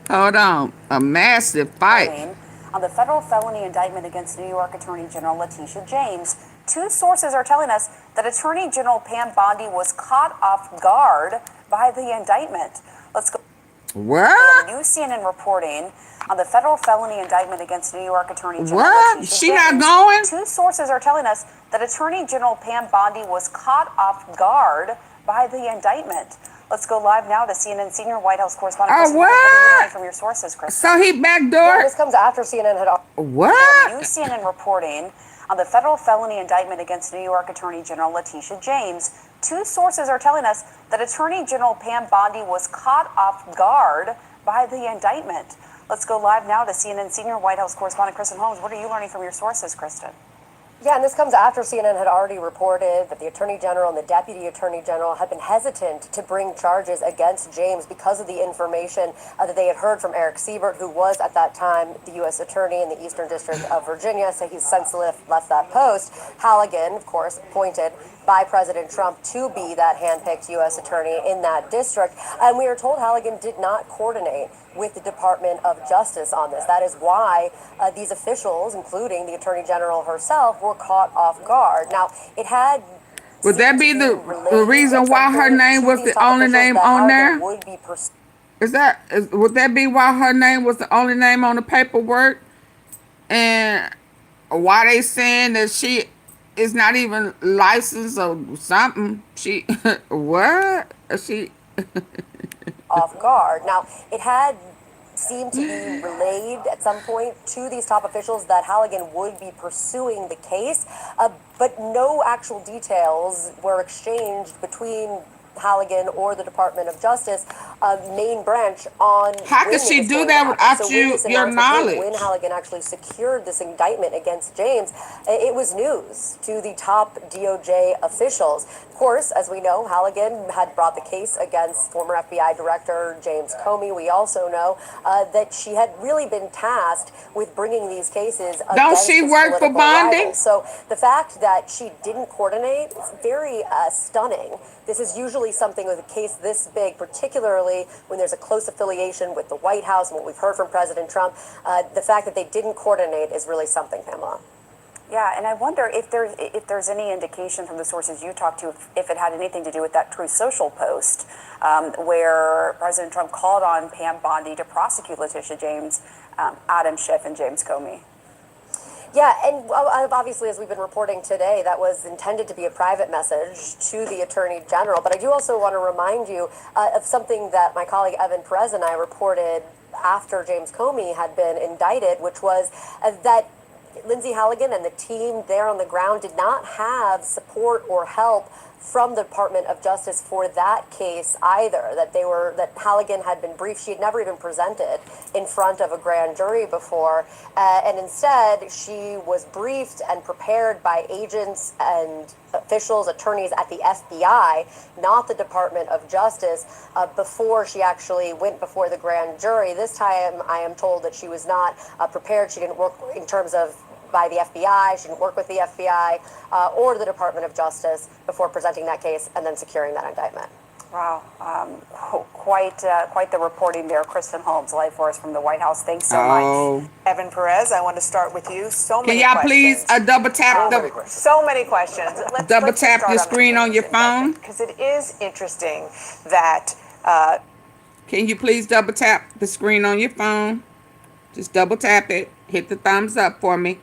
Hold on. A massive fight. On the federal felony indictment against New York Attorney General Letitia James, two sources are telling us that Attorney General Pam Bondi was caught off guard by the indictment. Let's go. What? New CNN reporting on the federal felony indictment against New York Attorney General What? Letitia She James. not going? Two sources are telling us that Attorney General Pam Bondi was caught off guard by the indictment. Let's go live now to CNN senior White House correspondent. Oh, Kristen Holmes. What are you learning what? from your sources, Chris? So he Yeah, backdoored? this comes after CNN had. What? New CNN reporting on the federal felony indictment against New York Attorney General Letitia James. Two sources are telling us that Attorney General Pam Bondi was caught off guard by the indictment. Let's go live now to CNN senior White House correspondent Kristen Holmes. What are you learning from your sources, Kristen? Yeah, and this comes after CNN had already reported that the Attorney General and the Deputy Attorney General had been hesitant to bring charges against James because of the information that they had heard from Eric Siebert, who was at that time the U.S. Attorney in the Eastern District of Virginia. So he's since left that post. Halligan, of course, appointed by President Trump to be that handpicked U.S. Attorney in that district. And we are told Halligan did not coordinate with the Department of Justice on this. That is why these officials, including the Attorney General herself, were caught off guard. Now, it had... Would that be the reason why her name was the only name on there? Would that be why her name was the only name on the paperwork? And why they saying that she is not even licensed or something? She what? She off guard. Now, it had seemed to be relayed at some point to these top officials that Halligan would be pursuing the case, but no actual details were exchanged between Halligan or the Department of Justice main branch on how could she do that without your knowledge? When Halligan actually secured this indictment against James, it was news to the top DOJ officials. Of course, as we know, Halligan had brought the case against former FBI Director James Comey. We also know that she had really been tasked with bringing these cases against Don't she work for Bondi? So the fact that she didn't coordinate is very stunning. This is usually something with a case this big, particularly when there's a close affiliation with the White House and what we've heard from President Trump. The fact that they didn't coordinate is really something, Pamela. Yeah, and I wonder if there's any indication from the sources you talked to if it had anything to do with that Truth Social post where President Trump called on Pam Bondi to prosecute Letitia James, Adam Schiff, and James Comey. Yeah, and obviously, as we've been reporting today, that was intended to be a private message to the Attorney General. But I do also want to remind you of something that my colleague Evan Perez and I reported after James Comey had been indicted, which was that Lindsay Halligan and the team there on the ground did not have support or help from the Department of Justice for that case either, that Halligan had been briefed. She had never even presented in front of a grand jury before, and instead she was briefed and prepared by agents and officials, attorneys at the FBI, not the Department of Justice, before she actually went before the grand jury. This time I am told that she was not prepared. She didn't work in terms of by the FBI. She didn't work with the FBI or the Department of Justice before presenting that case and then securing that indictment. Wow, quite the reporting there. Kristen Holmes, live for us from the White House. Thanks so much. Evan Perez, I want to start with you. So many Can y'all questions. please double tap so many questions. Double tap your screen on your phone? Because it is interesting that... Can you please double tap the screen on your phone? Just double tap it. Hit the thumbs up for me.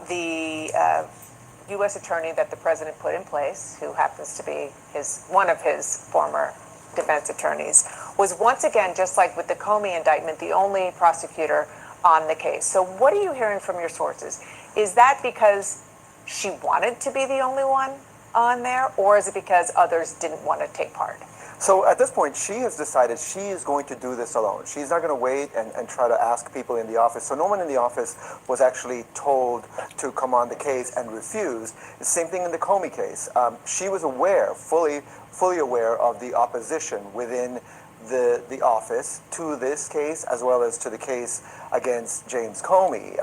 The U.S. attorney that the president put in place, who happens to be one of his former defense attorneys, was once again, just like with the Comey indictment, the only prosecutor on the case. So what are you hearing from your sources? Is that because she wanted to be the only one on there, or is it because others didn't want to take part? So at this point, she has decided she is going to do this alone. She's not going to wait and try to ask people in the office. So no one in the office was actually told to come on the case and refused. The same thing in the Comey case. She was aware, fully aware of the opposition within the office to this case, as well as to the case against James Comey.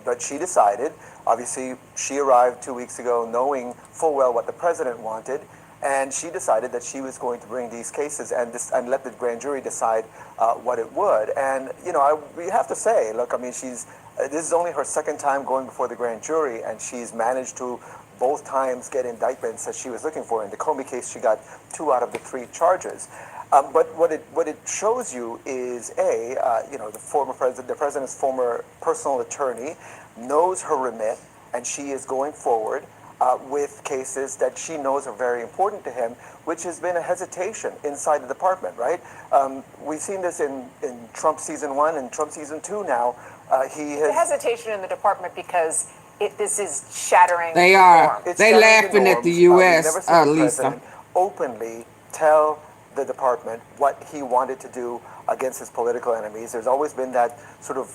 But she decided, obviously, she arrived 2 weeks ago knowing full well what the president wanted, and she decided that she was going to bring these cases and let the grand jury decide what it would. And, you know, we have to say, look, I mean, this is only her second time going before the grand jury, and she's managed to both times get indictments that she was looking for. In the Comey case, she got 2 out of the 3 charges. But what it shows you is, the president's former personal attorney knows her remit, and she is going forward. with cases that she knows are very important to him, which has been a hesitation inside the department, right? We've seen this in Trump season 1 and Trump season 2 now. He has... The hesitation in the department because this is shattering They the are. norm. It's They shattering laughing the at the norms. We've U.S., never seen the Lisa. president openly tell the department what he wanted to do against his political enemies. There's always been that sort of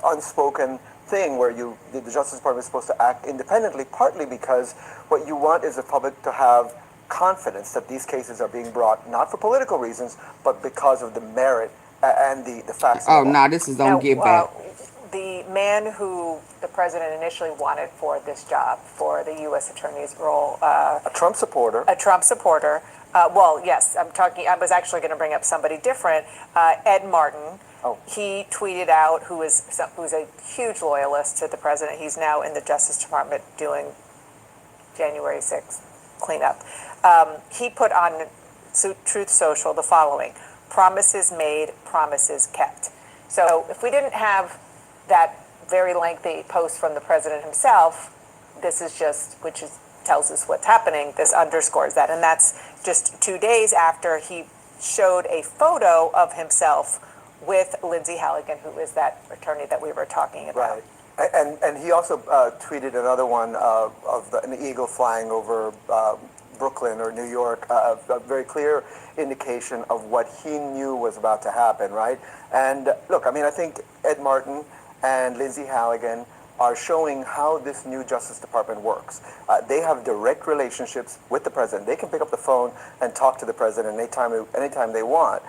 unspoken thing where the Justice Department is supposed to act independently, partly because what you want is the public to have confidence that these cases are being brought not for political reasons, but because of the merit and the facts. Oh, no, this is don't get back. The man who the president initially wanted for this job, for the U.S. Attorney's role, a Trump supporter. A Trump supporter. Well, yes, I was actually going to bring up somebody different. Ed Martin. Oh. He tweeted out, who's a huge loyalist to the president. He's now in the Justice Department doing January 6th cleanup. He put on Truth Social the following: promises made, promises kept. So if we didn't have that very lengthy post from the president himself, this is just, tells us what's happening. This underscores that. And that's just 2 days after he showed a photo of himself with Lindsay Halligan, who is that attorney that we were talking about. Right. And he also tweeted another one of an eagle flying over Brooklyn or New York, a very clear indication of what he knew was about to happen, right? And look, I mean, I think Ed Martin and Lindsay Halligan are showing how this new Justice Department works. They have direct relationships with the president. They can pick up the phone and talk to the president anytime they want.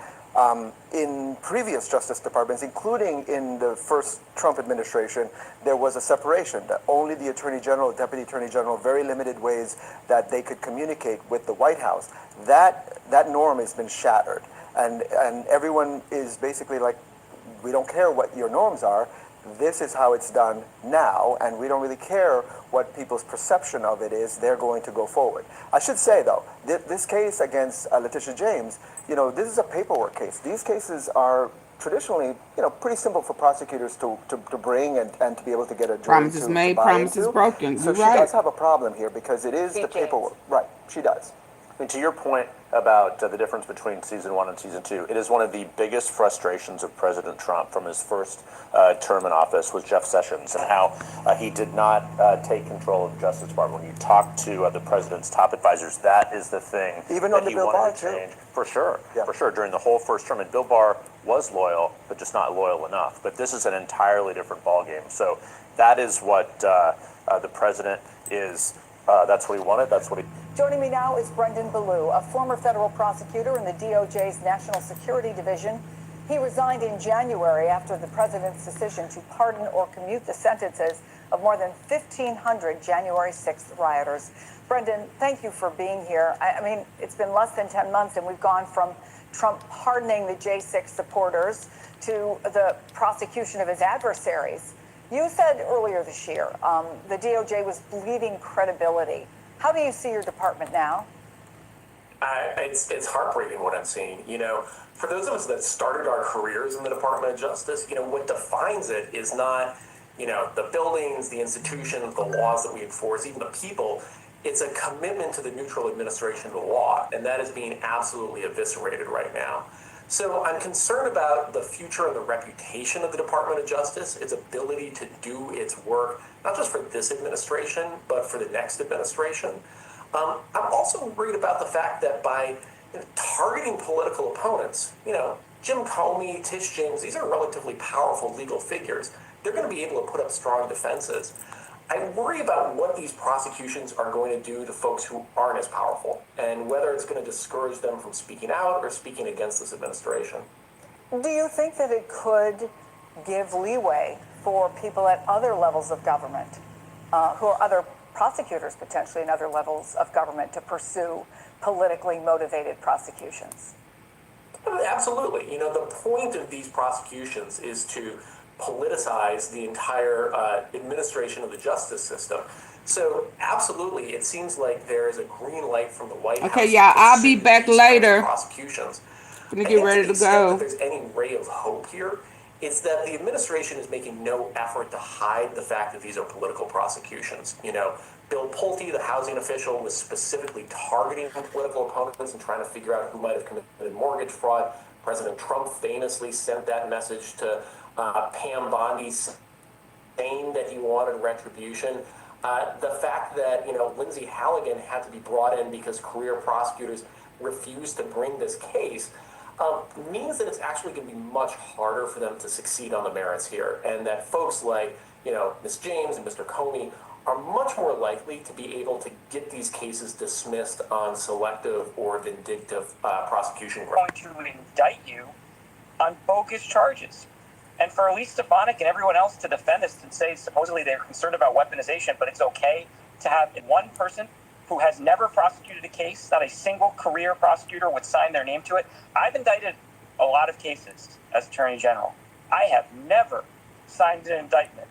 In previous Justice Departments, including in the first Trump administration, there was a separation that only the Attorney General, Deputy Attorney General, very limited ways that they could communicate with the White House. That norm has been shattered. And everyone is basically like, we don't care what your norms are. This is how it's done now, and we don't really care what people's perception of it is. They're going to go forward. I should say, though, this case against Letitia James, this is a paperwork case. These cases are traditionally, pretty simple for prosecutors to bring and to be able to get a jury Promises to made, buy promises into. broken. So You're she right. does have a problem here because it is the paperwork. Right, she does. I mean, to your point about the difference between season 1 and season 2, it is one of the biggest frustrations of President Trump from his first term in office was Jeff Sessions and how he did not take control of the Justice Department. When you talk to the president's top advisors, that is the thing even that on the he Bill wanted Barr to too. change. For sure, for sure. During the whole first term, and Bill Barr was loyal, but just not loyal enough. But this is an entirely different ballgame. So that is what the president is. That's what he wanted. That's what he. Joining me now is Brendan Ballou, a former federal prosecutor in the DOJ's National Security Division. He resigned in January after the president's decision to pardon or commute the sentences of more than 1,500 January 6th rioters. Brendan, thank you for being here. I mean, it's been less than 10 months and we've gone from Trump pardoning the J6 supporters to the prosecution of his adversaries. You said earlier this year the DOJ was bleeding credibility. How do you see your department now? It's heartbreaking what I'm seeing. For those of us that started our careers in the Department of Justice, what defines it is not, the buildings, the institutions, the laws that we enforce, even the people. It's a commitment to the neutral administration of the law, and that is being absolutely eviscerated right now. So I'm concerned about the future and the reputation of the Department of Justice, its ability to do its work, not just for this administration, but for the next administration. I'm also worried about the fact that by targeting political opponents, Jim Comey, Tish James, these are relatively powerful legal figures. They're going to be able to put up strong defenses. I worry about what these prosecutions are going to do to folks who aren't as powerful and whether it's going to discourage them from speaking out or speaking against this administration. Do you think that it could give leeway for people at other levels of government, who are other prosecutors potentially in other levels of government, to pursue politically motivated prosecutions? Absolutely. The point of these prosecutions is to politicize the entire administration of the justice system. So absolutely, it seems like there is a green light from the White House. Okay, yeah, I'll be back later. Prosecutions. Gonna get ready to go. If there's any ray of hope here, it's that the administration is making no effort to hide the fact that these are political prosecutions. Bill Pulte, the housing official, was specifically targeting political opponents and trying to figure out who might have committed mortgage fraud. President Trump famously sent that message to Pam Bondi saying that he wanted retribution. The fact that, Lindsay Halligan had to be brought in because career prosecutors refused to bring this case means that it's actually going to be much harder for them to succeed on the merits here, and that folks like, Ms. James and Mr. Comey are much more likely to be able to get these cases dismissed on selective or vindictive prosecution grounds. Going to indict you on bogus charges. And for Elise Stefanik and everyone else to defend this and say supposedly they're concerned about weaponization, but it's okay to have one person who has never prosecuted a case, not a single career prosecutor would sign their name to it. I've indicted a lot of cases as Attorney General. I have never signed an indictment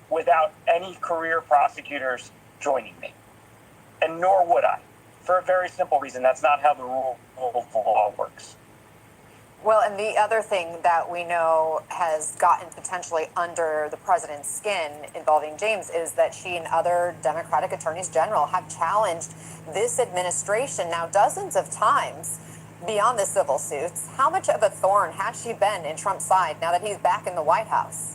without any career prosecutors joining me. And nor would I, for a very simple reason. That's not how the rule of law works. Well, and the other thing that we know has gotten potentially under the president's skin involving James is that she and other Democratic attorneys general have challenged this administration now dozens of times beyond the civil suits. How much of a thorn has she been in Trump's side now that he's back in the White House?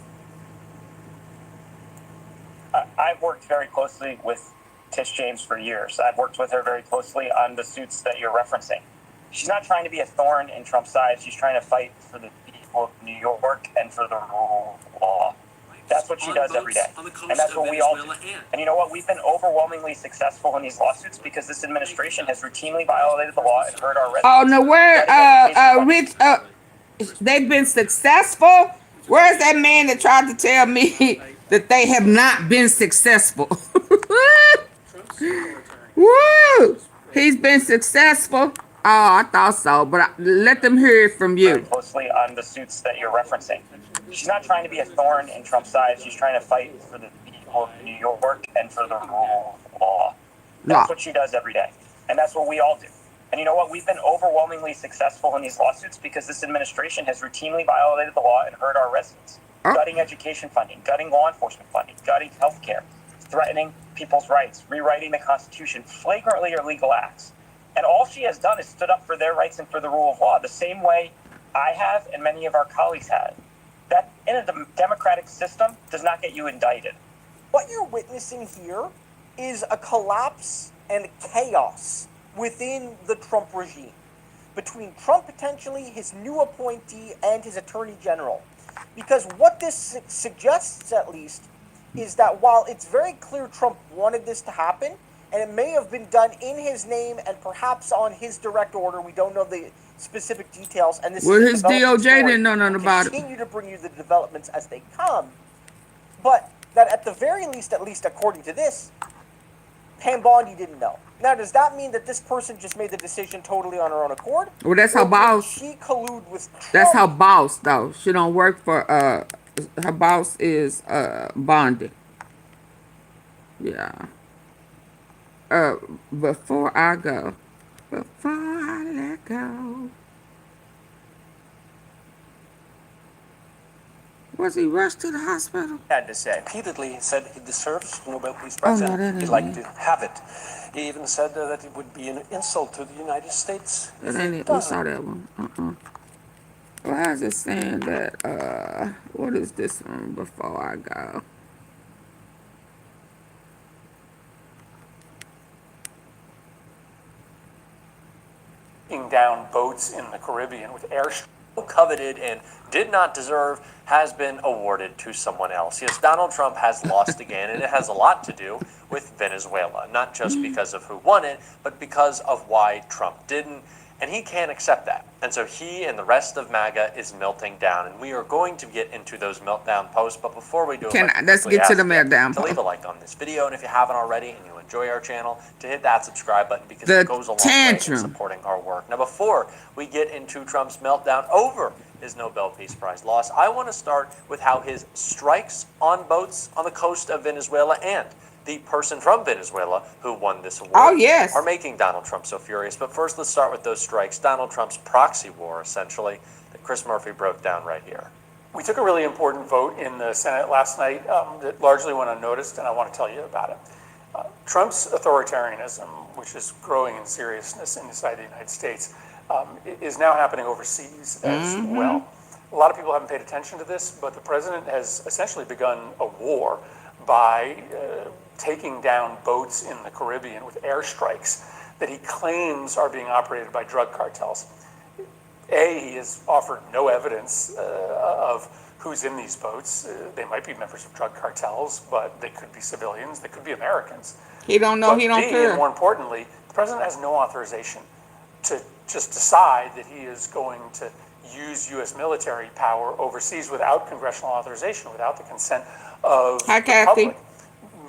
I've worked very closely with Tish James for years. I've worked with her very closely on the suits that you're referencing. She's not trying to be a thorn in Trump's side. She's trying to fight for the people of New York and for the rule of law. That's what she does every day. And that's what we all do. And you know what? We've been overwhelmingly successful in these lawsuits because this administration has routinely violated the law and hurt our residents. Oh, no, where, Rich, they've been successful? Where's that man that tried to tell me that they have not been successful? Woo! He's been successful. Oh, I thought so, but let them hear it from you. Closely on the suits that you're referencing. She's not trying to be a thorn in Trump's side. She's trying to fight for the people of New York and for the rule of law. That's what she does every day. And that's what we all do. And you know what? We've been overwhelmingly successful in these lawsuits because this administration has routinely violated the law and hurt our residents. Gutting education funding, gutting law enforcement funding, gutting health care, threatening people's rights, rewriting the Constitution, flagrantly illegal acts. And all she has done is stood up for their rights and for the rule of law, the same way I have and many of our colleagues have. That in a democratic system does not get you indicted. What you're witnessing here is a collapse and chaos within the Trump regime, between Trump potentially, his new appointee, and his attorney general. Because what this suggests, at least, is that while it's very clear Trump wanted this to happen, and it may have been done in his name and perhaps on his direct order, we don't know the specific details, and this Well, is his DOJ didn't know nothing about it. Continue to bring you the developments as they come, but that at the very least, at least according to this, Pam Bondi didn't know. Now, does that mean that this person just made the decision totally on her own accord? Well, that's how boss. She collude with Trump? That's how boss, though. She don't work for, her boss is, Bondi. Yeah. Before I let go. Was he rushed to the hospital? Had to say. Repeatedly said he deserves the Nobel Peace Prize and he'd like to have it. He even said that it would be an insult to the United States. That ain't it. We saw that one. Why is it saying that, what is this one before I go? Down boats in the Caribbean with airstrikes coveted and did not deserve has been awarded to someone else. Yes, Donald Trump has lost again, and it has a lot to do with Venezuela, not just because of who won it, but because of why Trump didn't, and he can't accept that. And so he and the rest of MAGA is melting down, and we are going to get into those meltdown posts, but before we do let's get to the meltdown to leave a like on this video, and if you haven't already and you enjoy our channel, to hit that subscribe button because it goes a long way in supporting our work. Now, before we get into Trump's meltdown over his Nobel Peace Prize loss, I want to start with how his strikes on boats on the coast of Venezuela and the person from Venezuela who won this award are making Donald Trump so furious. But first, let's start with those strikes. Donald Trump's proxy war, essentially, that Chris Murphy broke down right here. We took a really important vote in the Senate last night that largely went unnoticed, and I want to tell you about it. Trump's authoritarianism, which is growing in seriousness inside the United States, is now happening overseas as well. A lot of people haven't paid attention to this, but the president has essentially begun a war by taking down boats in the Caribbean with airstrikes that he claims are being operated by drug cartels. He has offered no evidence of who's in these boats. They might be members of drug cartels, but they could be civilians, they could be Americans. He don't know, he don't care. And more importantly, the president has no authorization to just decide that he is going to use U.S. military power overseas without congressional authorization, without the consent of the public.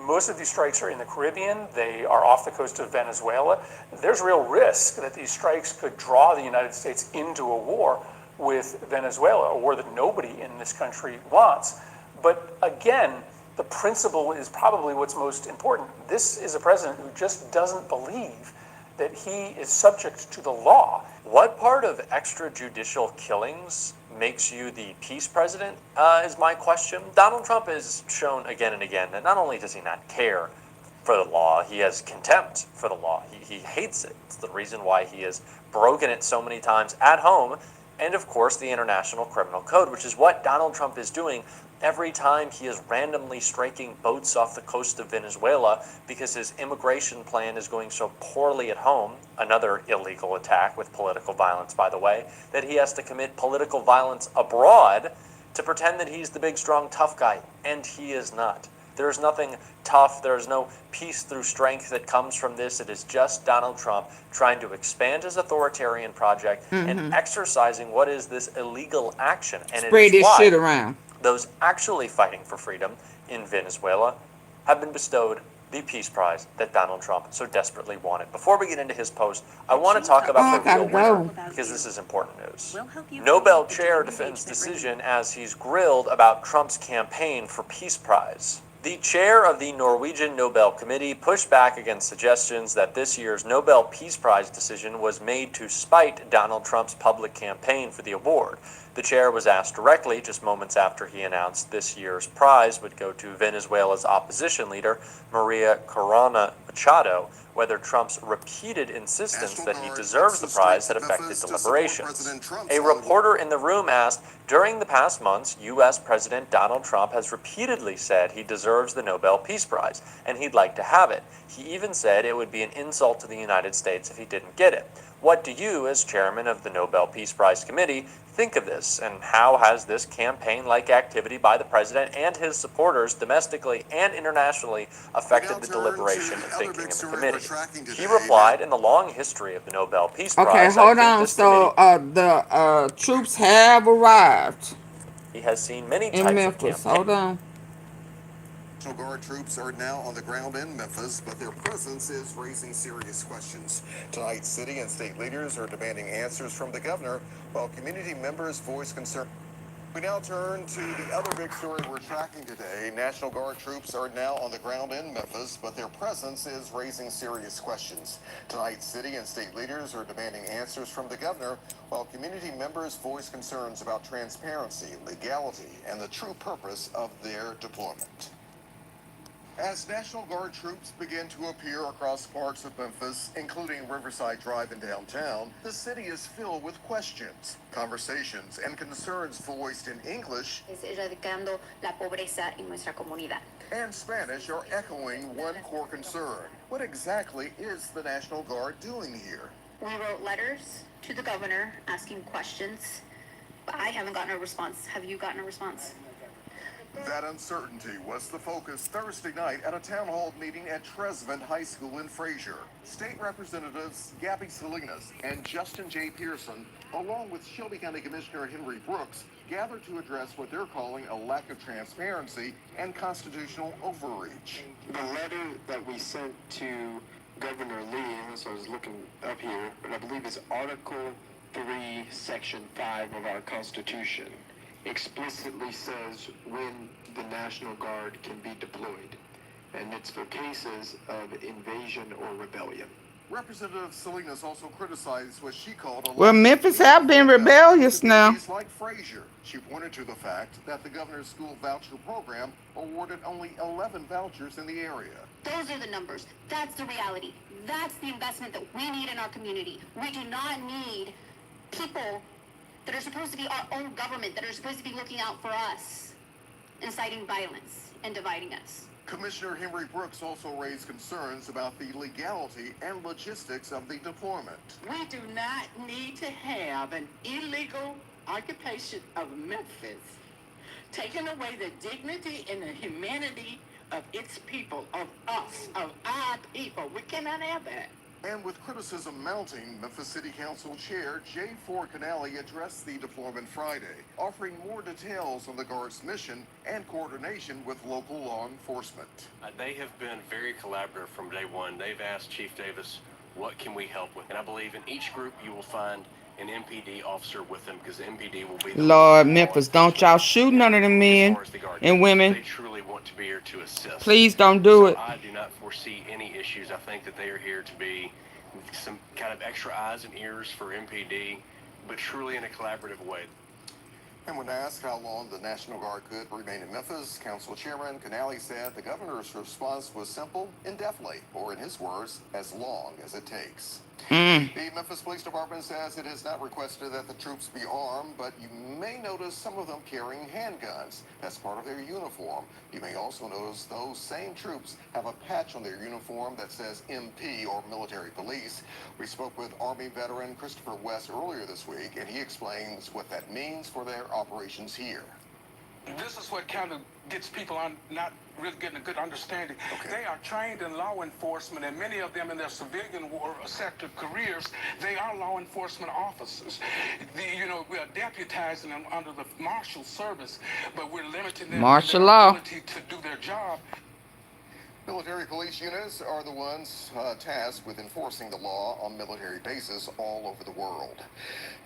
Most of these strikes are in the Caribbean. They are off the coast of Venezuela. There's real risk that these strikes could draw the United States into a war with Venezuela, a war that nobody in this country wants. But again, the principle is probably what's most important. This is a president who just doesn't believe that he is subject to the law. What part of extrajudicial killings makes you the peace president, is my question. Donald Trump has shown again and again that not only does he not care for the law, he has contempt for the law. He hates it. It's the reason why he has broken it so many times at home, and of course the International Criminal Code, which is what Donald Trump is doing every time he is randomly striking boats off the coast of Venezuela because his immigration plan is going so poorly at home, another illegal attack with political violence, by the way, that he has to commit political violence abroad to pretend that he's the big, strong, tough guy, and he is not. There's nothing tough, there's no peace through strength that comes from this. It is just Donald Trump trying to expand his authoritarian project and exercising what is this illegal action. And Spray it is this shit around. Those actually fighting for freedom in Venezuela have been bestowed the Peace Prize that Donald Trump so desperately wanted. Before we get into his post, I want to talk about the real winner, because this is important news. Nobel chair defends decision as he's grilled about Trump's campaign for Peace Prize. The chair of the Norwegian Nobel Committee pushed back against suggestions that this year's Nobel Peace Prize decision was made to spite Donald Trump's public campaign for the award. The chair was asked directly just moments after he announced this year's prize would go to Venezuela's opposition leader, Maria Corina Machado, whether Trump's repeated insistence that he deserves the prize had affected deliberations. A reporter in the room asked, during the past months, U.S. President Donald Trump has repeatedly said he deserves the Nobel Peace Prize, and he'd like to have it. He even said it would be an insult to the United States if he didn't get it. What do you, as chairman of the Nobel Peace Prize Committee, think of this, and how has this campaign-like activity by the president and his supporters domestically and internationally affected the deliberation and thinking of the committee? He replied, in the long history of the Nobel Peace Prize... Okay, hold on. So, the troops have arrived. He has seen many in types Memphis. of campaigns. Hold on. National Guard troops are now on the ground in Memphis, but their presence is raising serious questions. Tonight, city and state leaders are demanding answers from the governor, while community members voice concern. We now turn to the other big story we're tracking today. National Guard troops are now on the ground in Memphis, but their presence is raising serious questions. Tonight, city and state leaders are demanding answers from the governor, while community members voice concerns about transparency, legality, and the true purpose of their deployment. As National Guard troops begin to appear across parts of Memphis, including Riverside Drive in downtown, the city is filled with questions, conversations, and concerns voiced in English erradicando la pobreza en nuestra comunidad. And Spanish are echoing one core concern. What exactly is the National Guard doing here? We wrote letters to the governor asking questions, but I haven't gotten a response. Have you gotten a response? That uncertainty was the focus Thursday night at a town hall meeting at Tresvant High School in Frazier. State Representatives Gabby Salinas and Justin J. Pearson, along with Shelby County Commissioner Henry Brooks, gathered to address what they're calling a lack of transparency and constitutional overreach. The letter that we sent to Governor Lee, as I was looking up here, but I believe it's Article 3, Section 5 of our Constitution, explicitly says when the National Guard can be deployed, and it's for cases of invasion or rebellion. Representative Salinas also criticized what she called a Well, Memphis have been rebellious now. like Frazier. She pointed to the fact that the governor's school voucher program awarded only 11 vouchers in the area. Those are the numbers. That's the reality. That's the investment that we need in our community. We do not need people that are supposed to be our own government, that are supposed to be looking out for us, inciting violence and dividing us. Commissioner Henry Brooks also raised concerns about the legality and logistics of the deployment. We do not need to have an illegal occupation of Memphis taking away the dignity and the humanity of its people, of us, of our people. We cannot have that. And with criticism mounting, Memphis City Council Chair J. Ford Canale addressed the deployment Friday, offering more details on the Guard's mission and coordination with local law enforcement. They have been very collaborative from day one. They've asked Chief Davis, what can we help with? And I believe in each group you will find an MPD officer with them, because the MPD will be the Lord, Memphis, don't y'all shoot none of the men and women. They truly want to be here to assist. Please don't do it. I do not foresee any issues. I think that they are here to be some kind of extra eyes and ears for MPD, but truly in a collaborative way. And when asked how long the National Guard could remain in Memphis, Council Chairman Canale said the governor's response was simple, indefinitely, or in his words, as long as it takes. The Memphis Police Department says it has not requested that the troops be armed, but you may notice some of them carrying handguns. That's part of their uniform. You may also notice those same troops have a patch on their uniform that says MP, or military police. We spoke with Army veteran Christopher West earlier this week, and he explains what that means for their operations here. This is what kind of gets people on not really getting a good understanding. They are trained in law enforcement, and many of them in their civilian sector careers, they are law enforcement officers. We are deputizing them under the marshal service, but we're limiting them martial in their law ability to do their job. Military police units are the ones tasked with enforcing the law on military bases all over the world.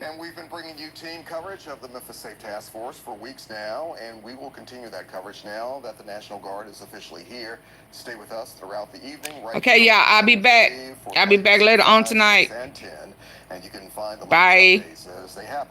And we've been bringing you team coverage of the Memphis Safe Task Force for weeks now, and we will continue that coverage now that the National Guard is officially here. Stay with us throughout the evening. Okay, y'all, I'll be back. I'll be back later on tonight. And you can find the bye. as they happen.